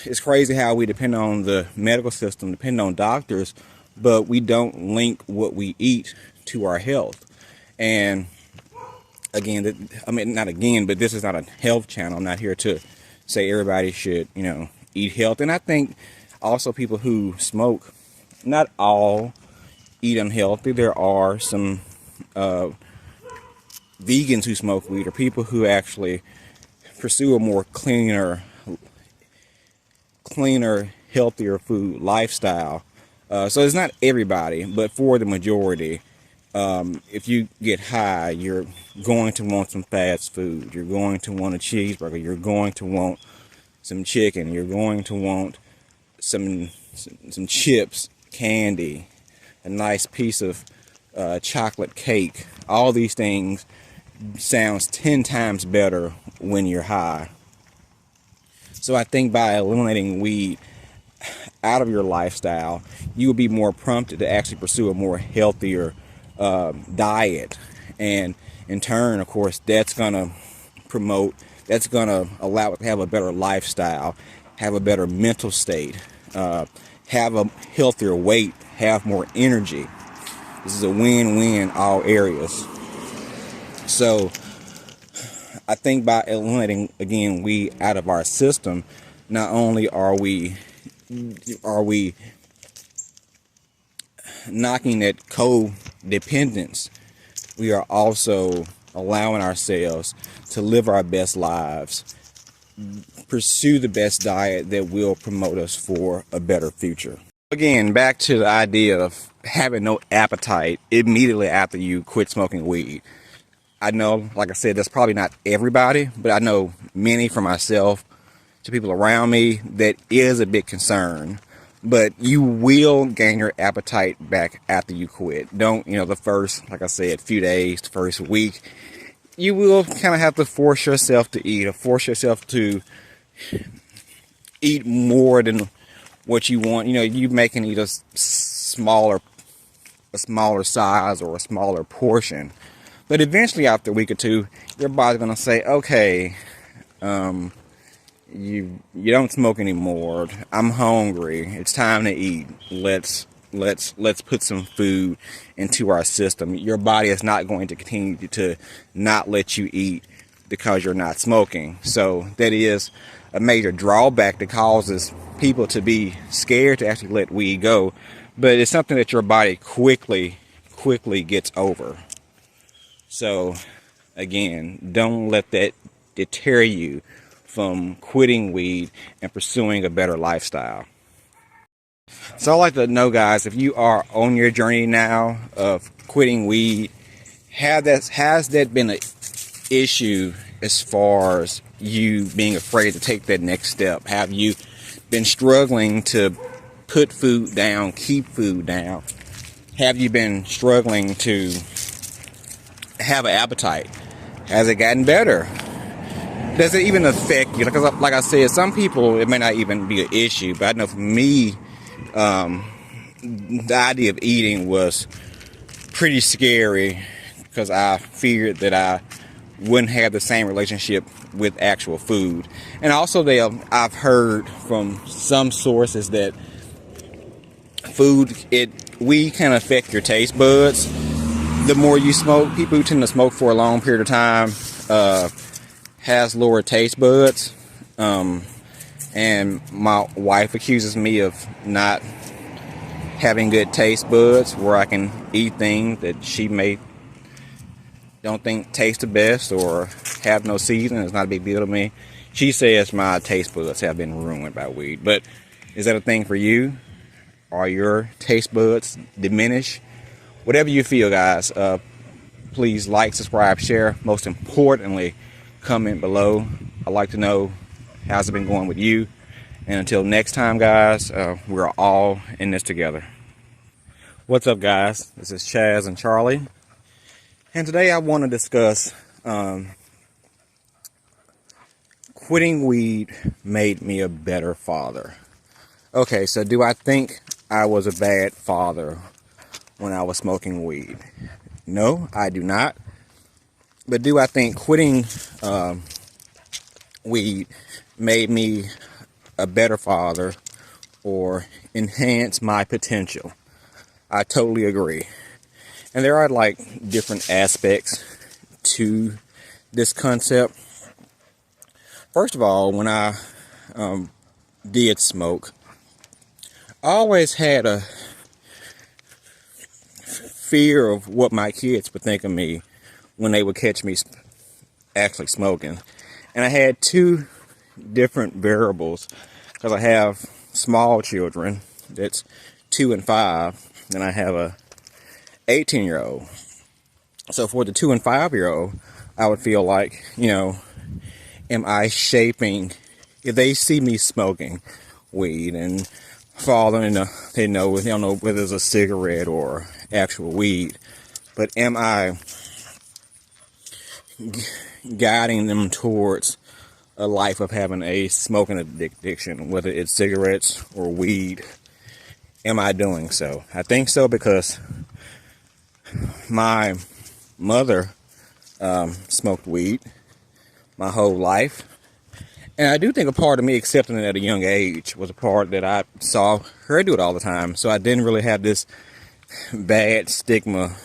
it's crazy how we depend on the medical system, depend on doctors, but we don't link what we eat to our health. And again, not again, but this is not a health channel. I'm not here to say everybody should, eat health. And I think also people who smoke, not all eat unhealthy. There are some vegans who smoke weed, or people who actually pursue a more cleaner, healthier food lifestyle. So it's not everybody, but for the majority, if you get high, you're going to want some fast food. You're going to want a cheeseburger. You're going to want some chicken. You're going to want some chips, candy, a nice piece of chocolate cake. All these things sounds 10 times better when you're high. So I think by eliminating weed out of your lifestyle, you will be more prompted to actually pursue a more healthier diet. And in turn, of course, that's going to allow it to have a better lifestyle, have a better mental state, have a healthier weight, have more energy. This is a win-win all areas. So I think by eliminating, again, weed out of our system, not only are we knocking at codependence, we are also allowing ourselves to live our best lives, pursue the best diet that will promote us for a better future. Again, back to the idea of having no appetite immediately after you quit smoking weed. I know, like I said, that's probably not everybody, but I know many, from myself to people around me, that is a big concern. But you will gain your appetite back after you quit. Don't, the first, like I said, few days, the first week, you will kind of have to force yourself to eat, or force yourself to eat more than what you want. You know, you may can eat a smaller size or a smaller portion, but eventually after a week or two, your body's gonna say, okay, you don't smoke anymore. I'm hungry. It's time to eat. Let's put some food into our system. Your body is not going to continue to not let you eat because you're not smoking. So that is a major drawback that causes people to be scared to actually let weed go. But it's something that your body quickly gets over. So again, don't let that deter you from quitting weed and pursuing a better lifestyle. So I'd like to know, guys, if you are on your journey now of quitting weed, has that been an issue as far as you being afraid to take that next step? Have you been struggling to put food down, keep food down? Have you been struggling to have an appetite? Has it gotten better? Does it even affect you? Because like I said, some people, it may not even be an issue, but I know for me, the idea of eating was pretty scary because I feared that I wouldn't have the same relationship with actual food. And also I've heard from some sources that weed can affect your taste buds. The more you smoke, people who tend to smoke for a long period of time has lower taste buds. And my wife accuses me of not having good taste buds where I can eat things that she may don't think taste the best or have no seasoning. It's not a big deal to me. She says my taste buds have been ruined by weed. But is that a thing for you? Are your taste buds diminished? Whatever you feel, guys, please like, subscribe, share. Most importantly, comment below. I'd like to know how's it been going with you. And until next time, guys, we're all in this together. What's up, guys? This is Chaz and Charlie. And today I want to discuss quitting weed made me a better father. Okay, so do I think I was a bad father when I was smoking weed? No, I do not. But do I think quitting weed made me a better father or enhance my potential? I totally agree. And there are like different aspects to this concept. First of all, when I did smoke, I always had a fear of what my kids would think of me when they would catch me actually smoking. And I had two different variables because I have small children that's 2 and 5, and I have a 18-year-old. So for the 2 and 5-year-old, I would feel like, am I shaping, if they see me smoking weed and following, they don't know whether it's a cigarette or actual weed, but am I guiding them towards a life of having a smoking addiction, whether it's cigarettes or weed? Am I doing so? I think so because my mother smoked weed my whole life. And I do think a part of me accepting it at a young age was a part that I saw her do it all the time. So I didn't really have this bad stigma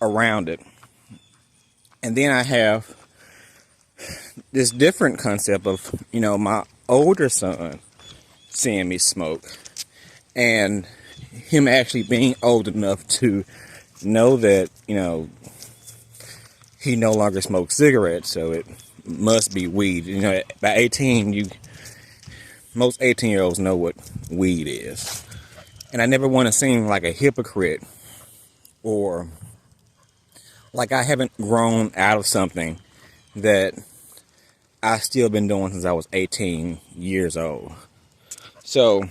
around it. And then I have this different concept of, my older son seeing me smoke and him actually being old enough to know that, he no longer smokes cigarettes, so it must be weed. By 18, most 18-year-olds know what weed is. And I never want to seem like a hypocrite or like I haven't grown out of something that I've still been doing since I was 18 years old. So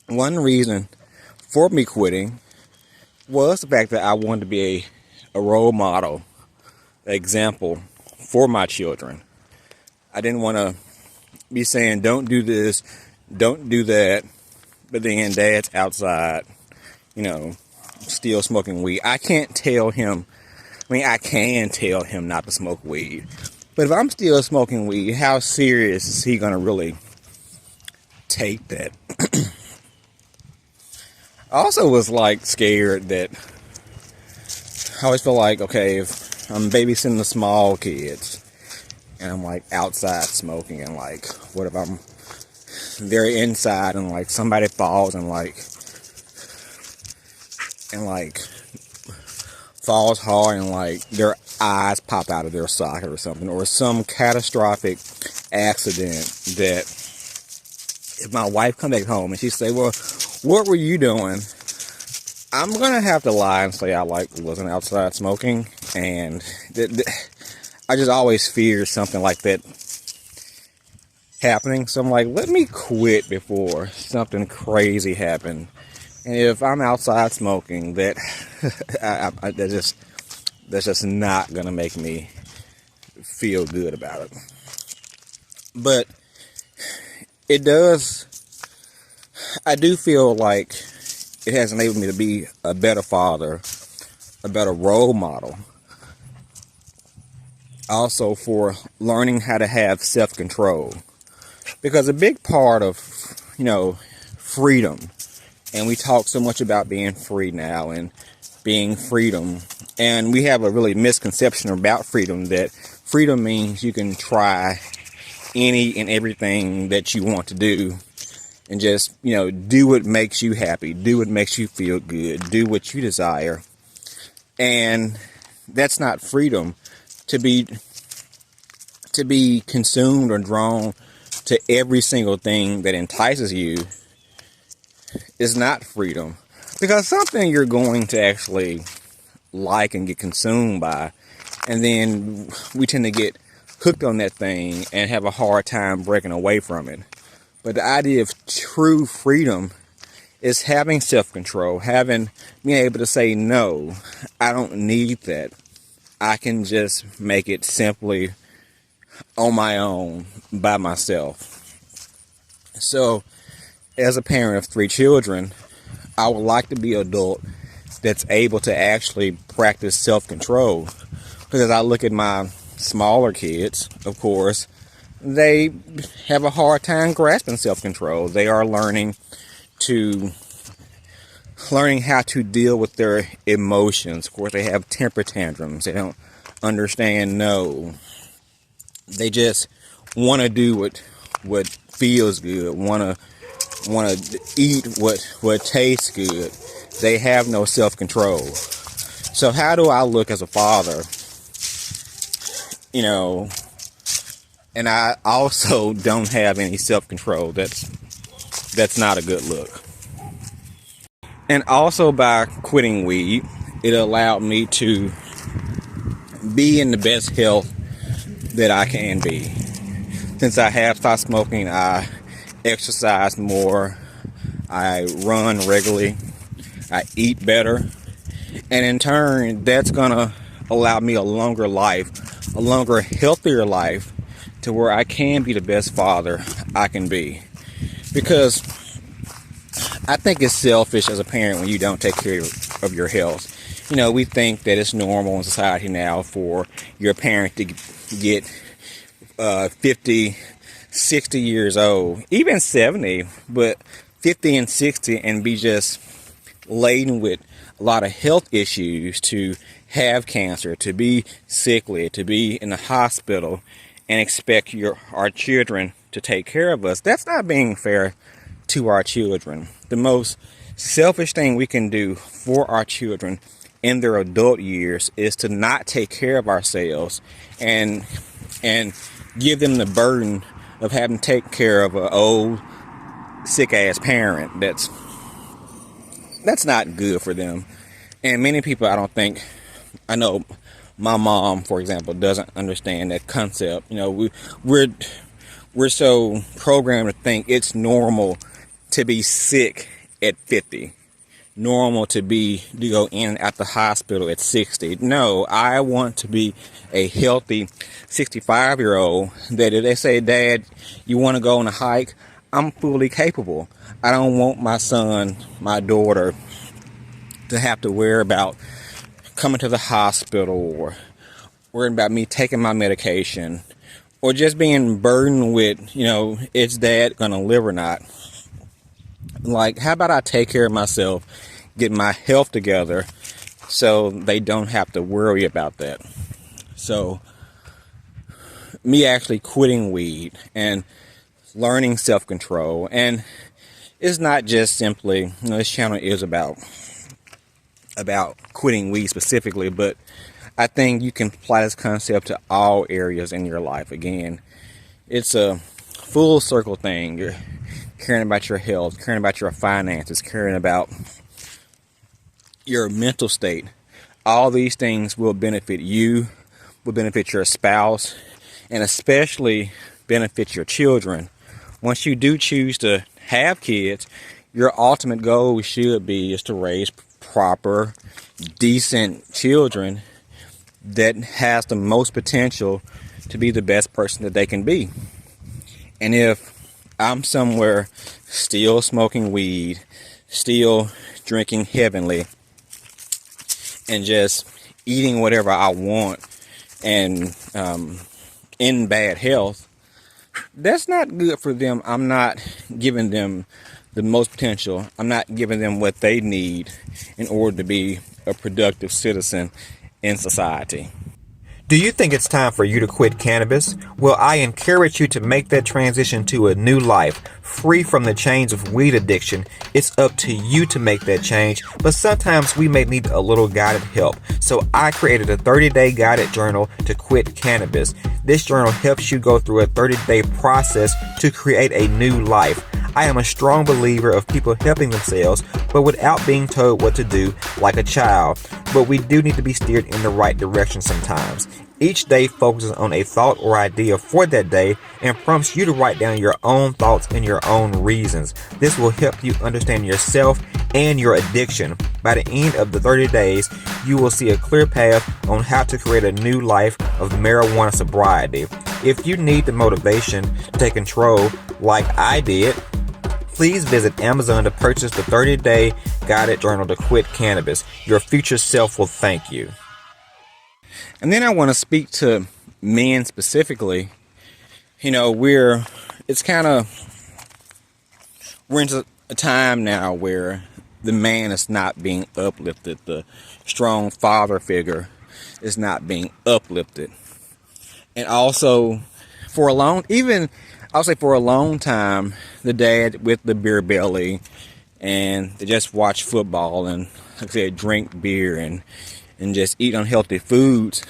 one reason for me quitting was the fact that I wanted to be a role model, example for my children. I didn't want to be saying, don't do this, don't do that, but then dad's outside, still smoking weed. I can't tell him, I can tell him not to smoke weed, but if I'm still smoking weed, how serious is he going to really take that? I also was scared that I always feel like, okay, if I'm babysitting the small kids and I'm outside smoking, and what if I'm there inside and somebody falls and falls hard and their eyes pop out of their socket or something, or some catastrophic accident that if my wife come back home and she say, well, what were you doing? I'm gonna have to lie and say I wasn't outside smoking, and I just always fear something like that happening. So I'm let me quit before something crazy happened. And if I'm outside smoking, that's just not gonna make me feel good about it. But it does. I do feel like it has enabled me to be a better father, a better role model. Also for learning how to have self-control. Because a big part of, freedom, and we talk so much about being free now and being freedom, and we have a really misconception about freedom, that freedom means you can try any and everything that you want to do and just, do what makes you happy, do what makes you feel good, do what you desire. And that's not freedom. To be consumed or drawn to every single thing that entices you is not freedom. Because something you're going to actually like and get consumed by, and then we tend to get hooked on that thing and have a hard time breaking away from it. But the idea of true freedom is having self-control, being able to say, no, I don't need that. I can just make it simply on my own, by myself. So, as a parent of 3 children, I would like to be an adult that's able to actually practice self-control. Because I look at my smaller kids, of course, they have a hard time grasping self-control. They are learning how to deal with their emotions. Of course, they have temper tantrums. They don't understand no. They just want to do what feels good. Want to eat what tastes good. They have no self-control. So how do I look as a father? And I also don't have any self-control. That's not a good look. And also, by quitting weed, it allowed me to be in the best health that I can be. Since I have stopped smoking, I exercise more, I run regularly, I eat better, and in turn, that's gonna allow me a longer life, a longer, healthier life, to where I can be the best father I can be. Because I think it's selfish as a parent when you don't take care of your health. We think that it's normal in society now for your parent to get 50, 60 years old, even 70, but 50 and 60, and be just laden with a lot of health issues, to have cancer, to be sickly, to be in the hospital, and expect our children to take care of us. That's not being fair to our children. The most selfish thing we can do for our children in their adult years is to not take care of ourselves and give them the burden of having to take care of an old, sick-ass parent. That's not good for them. And many people, I know my mom, for example, doesn't understand that concept. We're so programmed to think it's normal to be sick at 50. normal to go in and out the hospital at 60. No, I want to be a healthy 65-year-old that if they say, Dad, you want to go on a hike, I'm fully capable. I don't want my son, my daughter to have to worry about coming to the hospital or worrying about me taking my medication or just being burdened with, is Dad going to live or not? Like, how about I take care of myself, get my health together so they don't have to worry about that. So me actually quitting weed and learning self-control, and it's not just simply, this channel is about quitting weed specifically, but I think you can apply this concept to all areas in your life. Again, it's a full circle thing. You're caring about your health, caring about your finances, caring about your mental state. All these things will benefit you, will benefit your spouse, and especially benefit your children. Once you do choose to have kids, your ultimate goal should be is to raise proper, decent children that has the most potential to be the best person that they can be. And if I'm somewhere still smoking weed, still drinking heavenly, and just eating whatever I want and in bad health, that's not good for them. I'm not giving them the most potential. I'm not giving them what they need in order to be a productive citizen in society. Do you think it's time for you to quit cannabis? Well, I encourage you to make that transition to a new life, free from the chains of weed addiction. It's up to you to make that change, but sometimes we may need a little guided help. So I created a 30-day guided journal to quit cannabis. This journal helps you go through a 30-day process to create a new life. I am a strong believer of people helping themselves, but without being told what to do like a child. But we do need to be steered in the right direction sometimes. Each day focuses on a thought or idea for that day and prompts you to write down your own thoughts and your own reasons. This will help you understand yourself and your addiction. By the end of the 30 days, you will see a clear path on how to create a new life of marijuana sobriety. If you need the motivation to take control like I did, please visit Amazon to purchase the 30-day guided journal to quit cannabis. Your future self will thank you. And then I want to speak to men specifically. We're into a time now where the man is not being uplifted. The strong father figure is not being uplifted. And also for a long time, the dad with the beer belly and they just watch football and, like I said, drink beer and just eat unhealthy foods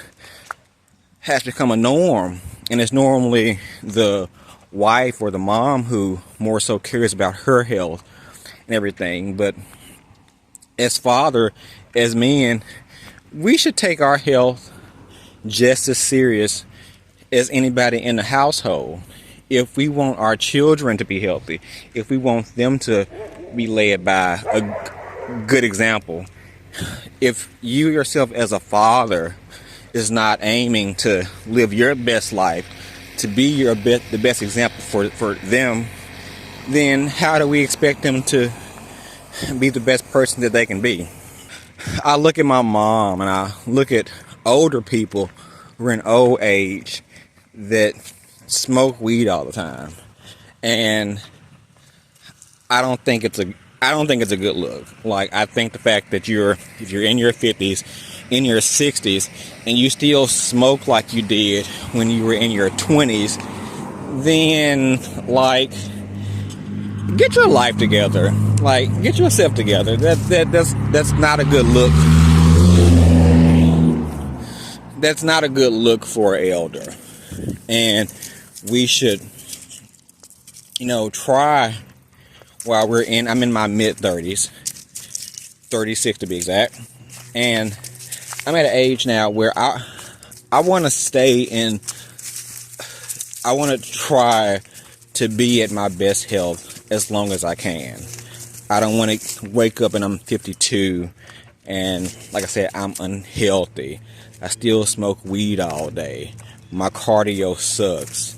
has become a norm. And it's normally the wife or the mom who more so cares about her health and everything. But as father, as men, we should take our health just as serious as anybody in the household. If we want our children to be healthy, if we want them to be led by a good example, if you yourself as a father is not aiming to live your best life, to be the best example for them, then how do we expect them to be the best person that they can be? I look at my mom and I look at older people who are in old age that smoke weed all the time, and I don't think it's a good look. Like, I think the fact that if you're in your 50s, in your 60s, and you still smoke like you did when you were in your 20s, then get your life together. Get yourself together. That's not a good look. That's not a good look for an elder. And we should, try while I'm in my mid-30s, 36 to be exact, and I'm at an age now where I want to I want to try to be at my best health as long as I can. I don't want to wake up and I'm 52 and, like I said, I'm unhealthy. I still smoke weed all day. My cardio sucks.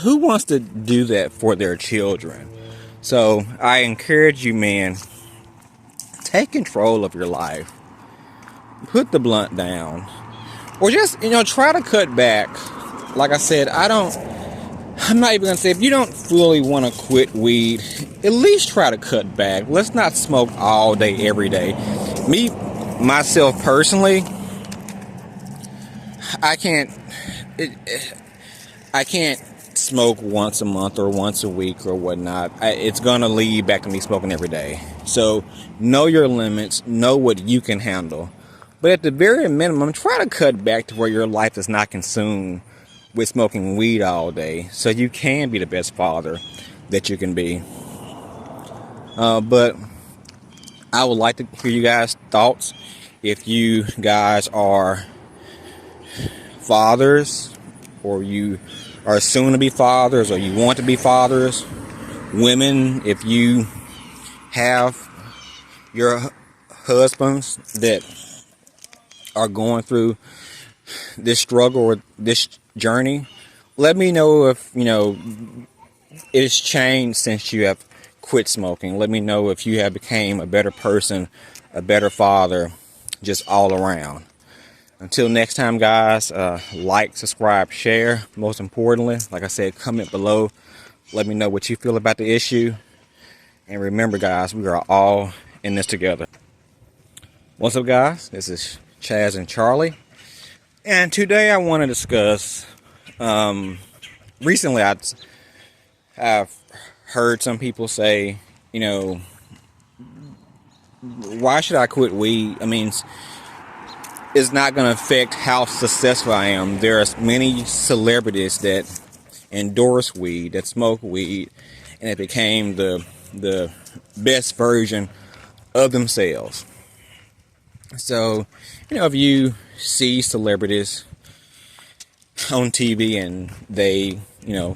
Who wants to do that for their children? So I encourage you, man, take control of your life. Put the blunt down. Or just, try to cut back. Like I said, I'm not even going to say, if you don't fully want to quit weed, at least try to cut back. Let's not smoke all day, every day. Myself personally, I can't smoke once a month or once a week or whatnot. It's going to lead back to me smoking every day. So know your limits, know what you can handle. But at the very minimum, try to cut back to where your life is not consumed with smoking weed all day, so you can be the best father that you can be. But I would like to hear you guys' thoughts. If you guys are fathers, or you are soon to be fathers, or you want to be fathers, women, if you have your husbands that are going through this struggle or this journey, let me know if it's changed since you have quit smoking. Let me know if you have became a better person, a better father, just all around. Until next time, guys, like, subscribe, share. Most importantly, like I said, comment below. Let me know what you feel about the issue. And remember, guys, we are all in this together. What's up, guys? This is Chaz and Charlie. And today I want to discuss, recently I've heard some people say, why should I quit weed? I mean, it's not going to affect how successful I am. There are many celebrities that endorse weed, that smoke weed, and it became the best version of themselves. So, if you see celebrities on TV and they,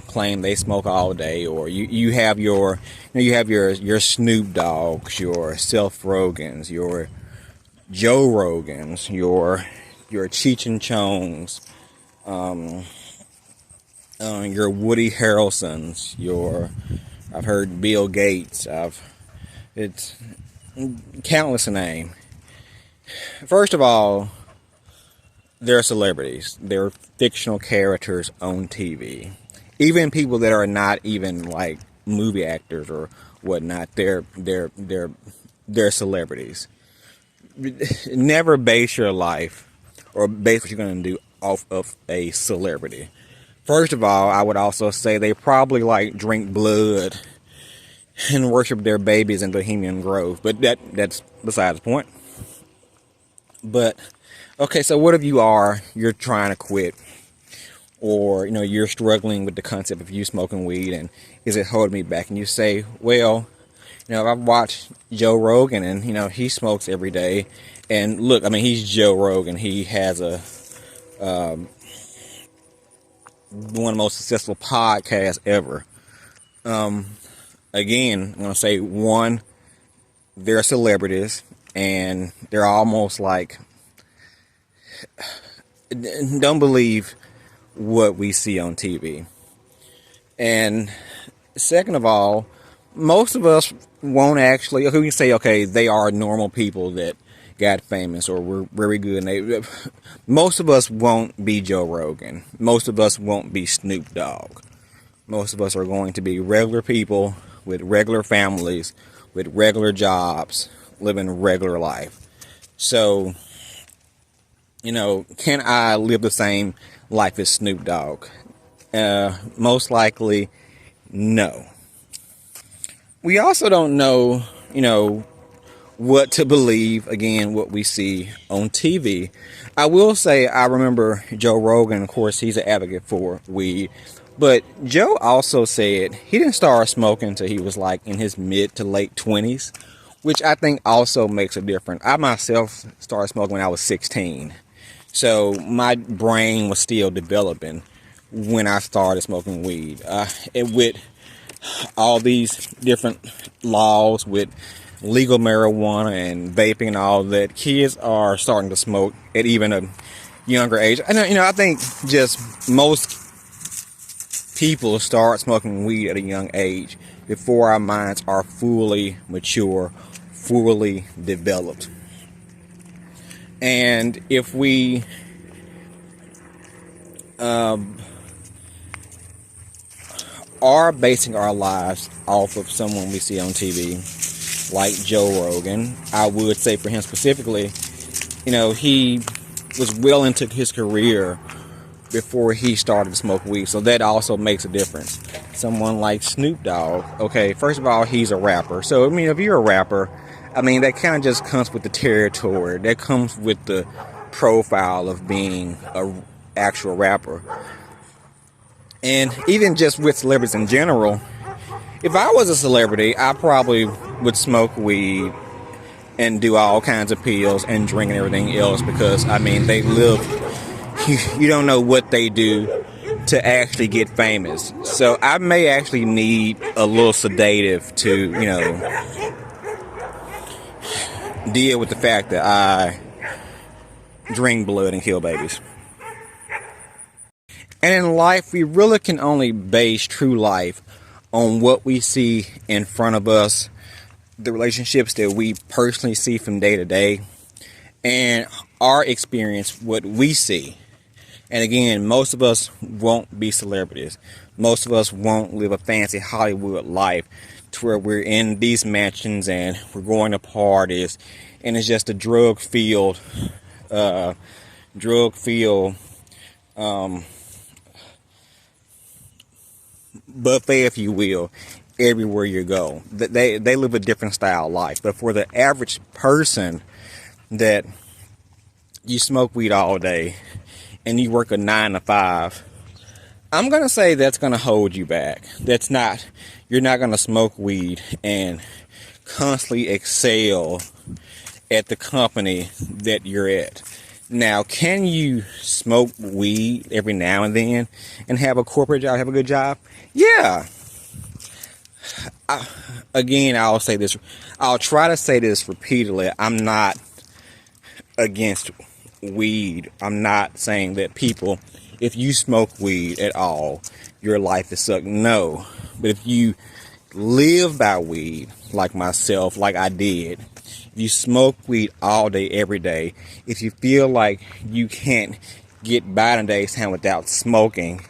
claim they smoke all day, or you have your Snoop Dogg's, your Seth Rogen's, your Joe Rogan's, your Cheech and Chong's, your Woody Harrelson's, I've heard Bill Gates, it's countless a name. First of all, they're celebrities. They're fictional characters on TV. Even people that are not even like movie actors or whatnot, they're celebrities. Never base your life or base what you're going to do off of a celebrity. First of all, I would also say they probably drink blood and worship their babies in Bohemian Grove, but that's besides the point. But okay, so what if you're trying to quit, or you're struggling with the concept of you smoking weed, and is it holding me back? And you say, well, I've watched Joe Rogan, and he smokes every day, and look, I mean, he's Joe Rogan. He has one of the most successful podcasts ever. Again, I'm gonna say, one, they're celebrities, and they're almost don't believe what we see on TV. And second of all, most of us won't actually, who can say, okay, they are normal people that got famous or were very good. Most of us won't be Joe Rogan. Most of us won't be Snoop Dogg. Most of us are going to be regular people with regular families, with regular jobs, living regular life. So, can I live the same life as Snoop Dogg? Most likely, no. We also don't know, what to believe, again, what we see on TV. I will say, I remember Joe Rogan, of course, he's an advocate for weed. But Joe also said he didn't start smoking until he was in his mid to late 20s, which I think also makes a difference. I myself started smoking when I was 16. So my brain was still developing when I started smoking weed. With all these different laws with legal marijuana and vaping and all that, kids are starting to smoke at even a younger age. And I think just most people start smoking weed at a young age before our minds are fully mature, fully developed. And if we are basing our lives off of someone we see on TV, like Joe Rogan, I would say for him specifically, he was well into his career before he started to smoke weed, so that also makes a difference. Someone like Snoop Dogg, okay, first of all, he's a rapper, so if you're a rapper, that kind of just comes with the territory, that comes with the profile of being a actual rapper. And even just with celebrities in general, if I was a celebrity, I probably would smoke weed and do all kinds of pills and drink and everything else, because they live, you don't know what they do to actually get famous. So I may actually need a little sedative to, deal with the fact that I drink blood and kill babies. And in life, we really can only base true life on what we see in front of us, the relationships that we personally see from day to day, and our experience, what we see. And again, most of us won't be celebrities. Most of us won't live a fancy Hollywood life to where we're in these mansions and we're going to parties and it's just a drug-filled buffet, if you will, everywhere you go. They live a different style of life. But for the average person that you smoke weed all day and you work a 9 to 5, I'm going to say that's going to hold you back. You're not going to smoke weed and constantly excel at the company that you're at. Now, can you smoke weed every now and then and have a corporate job, have a good job? Yeah. I'll say this. I'll try to say this repeatedly. I'm not against weed. I'm not saying that people, if you smoke weed at all, your life is sucked. No. But if you live by weed, like myself, like I did, if you smoke weed all day, every day, if you feel like you can't get by in a day's time without smoking,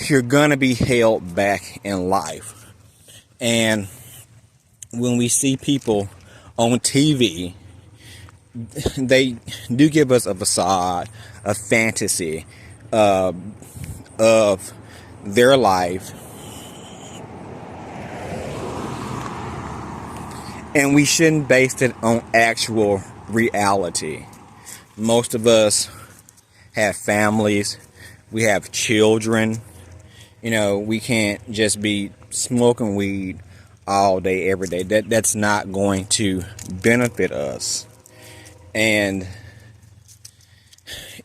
you're going to be held back in life. And when we see people on TV, they do give us a facade, a fantasy of their life. And we shouldn't base it on actual reality. Most of us have families. We have children. We can't just be smoking weed all day, every day. That's not going to benefit us. And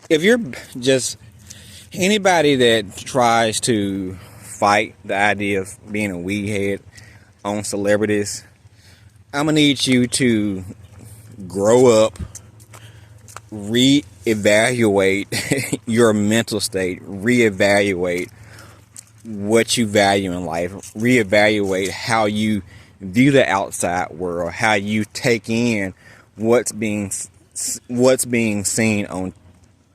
if you're just anybody that tries to fight the idea of being a weed head on celebrities, I'm going to need you to grow up, reevaluate your mental state, reevaluate what you value in life, reevaluate how you view the outside world, how you take in what's being seen on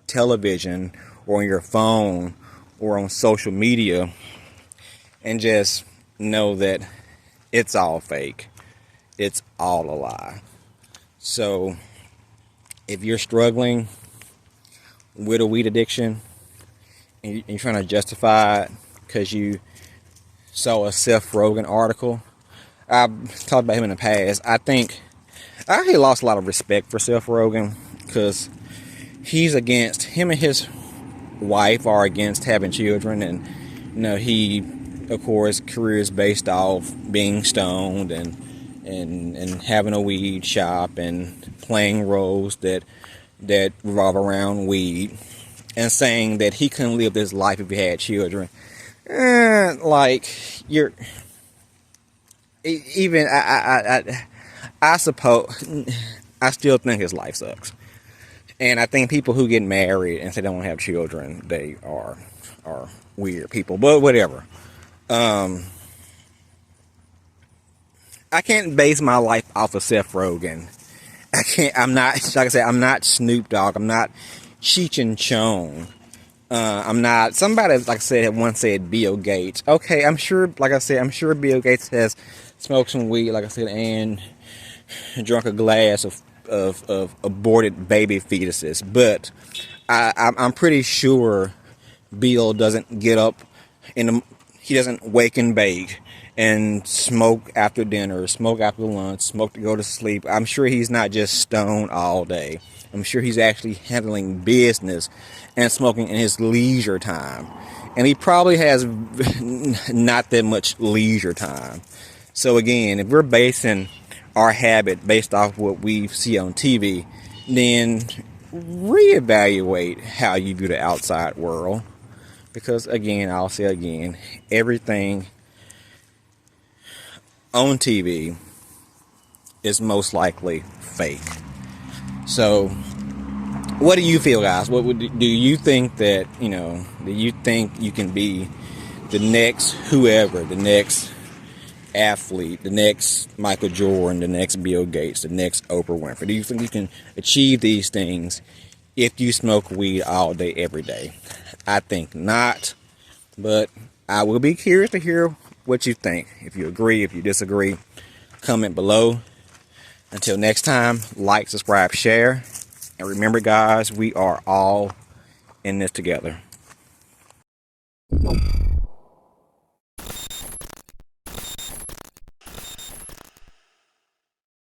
television or on your phone or on social media, and just know that it's all fake. It's all a lie. So if you're struggling with a weed addiction and you're trying to justify it because you saw a Seth Rogen article, I've talked about him in the past. I think I actually lost a lot of respect for Seth Rogen because him and his wife are against having children, and he, of course, career is based off being stoned and having a weed shop and playing roles that revolve around weed, and saying that he couldn't live this life if he had children. like you're even I suppose I still think his life sucks, and I think people who get married and say they don't have children, they are weird people. But whatever. I can't base my life off of Seth Rogen. I can't. I'm not, like I said, I'm not Snoop Dogg. I'm not Cheech and Chong. I'm not somebody, like I said, had once said Bill Gates. Okay, I'm sure, like I said, I'm sure Bill Gates has smoked some weed, like I said, and drunk a glass of aborted baby fetuses. But I'm pretty sure Bill doesn't get up he doesn't wake and bake and smoke after dinner, smoke after lunch, smoke to go to sleep. I'm sure he's not just stoned all day. I'm sure he's actually handling business and smoking in his leisure time. And he probably has not that much leisure time. So again, if we're basing our habit based off what we see on TV, then reevaluate how you view the outside world. Because again, I'll say again, everything on TV is most likely fake. So, what do you feel, guys? Do you think that, do you think you can be the next whoever, the next athlete, the next Michael Jordan, the next Bill Gates, the next Oprah Winfrey? Do you think you can achieve these things if you smoke weed all day, every day? I think not, but I will be curious to hear what you think. If you agree, if you disagree, comment below. Until next time, like, subscribe, share, and remember, guys, we are all in this together.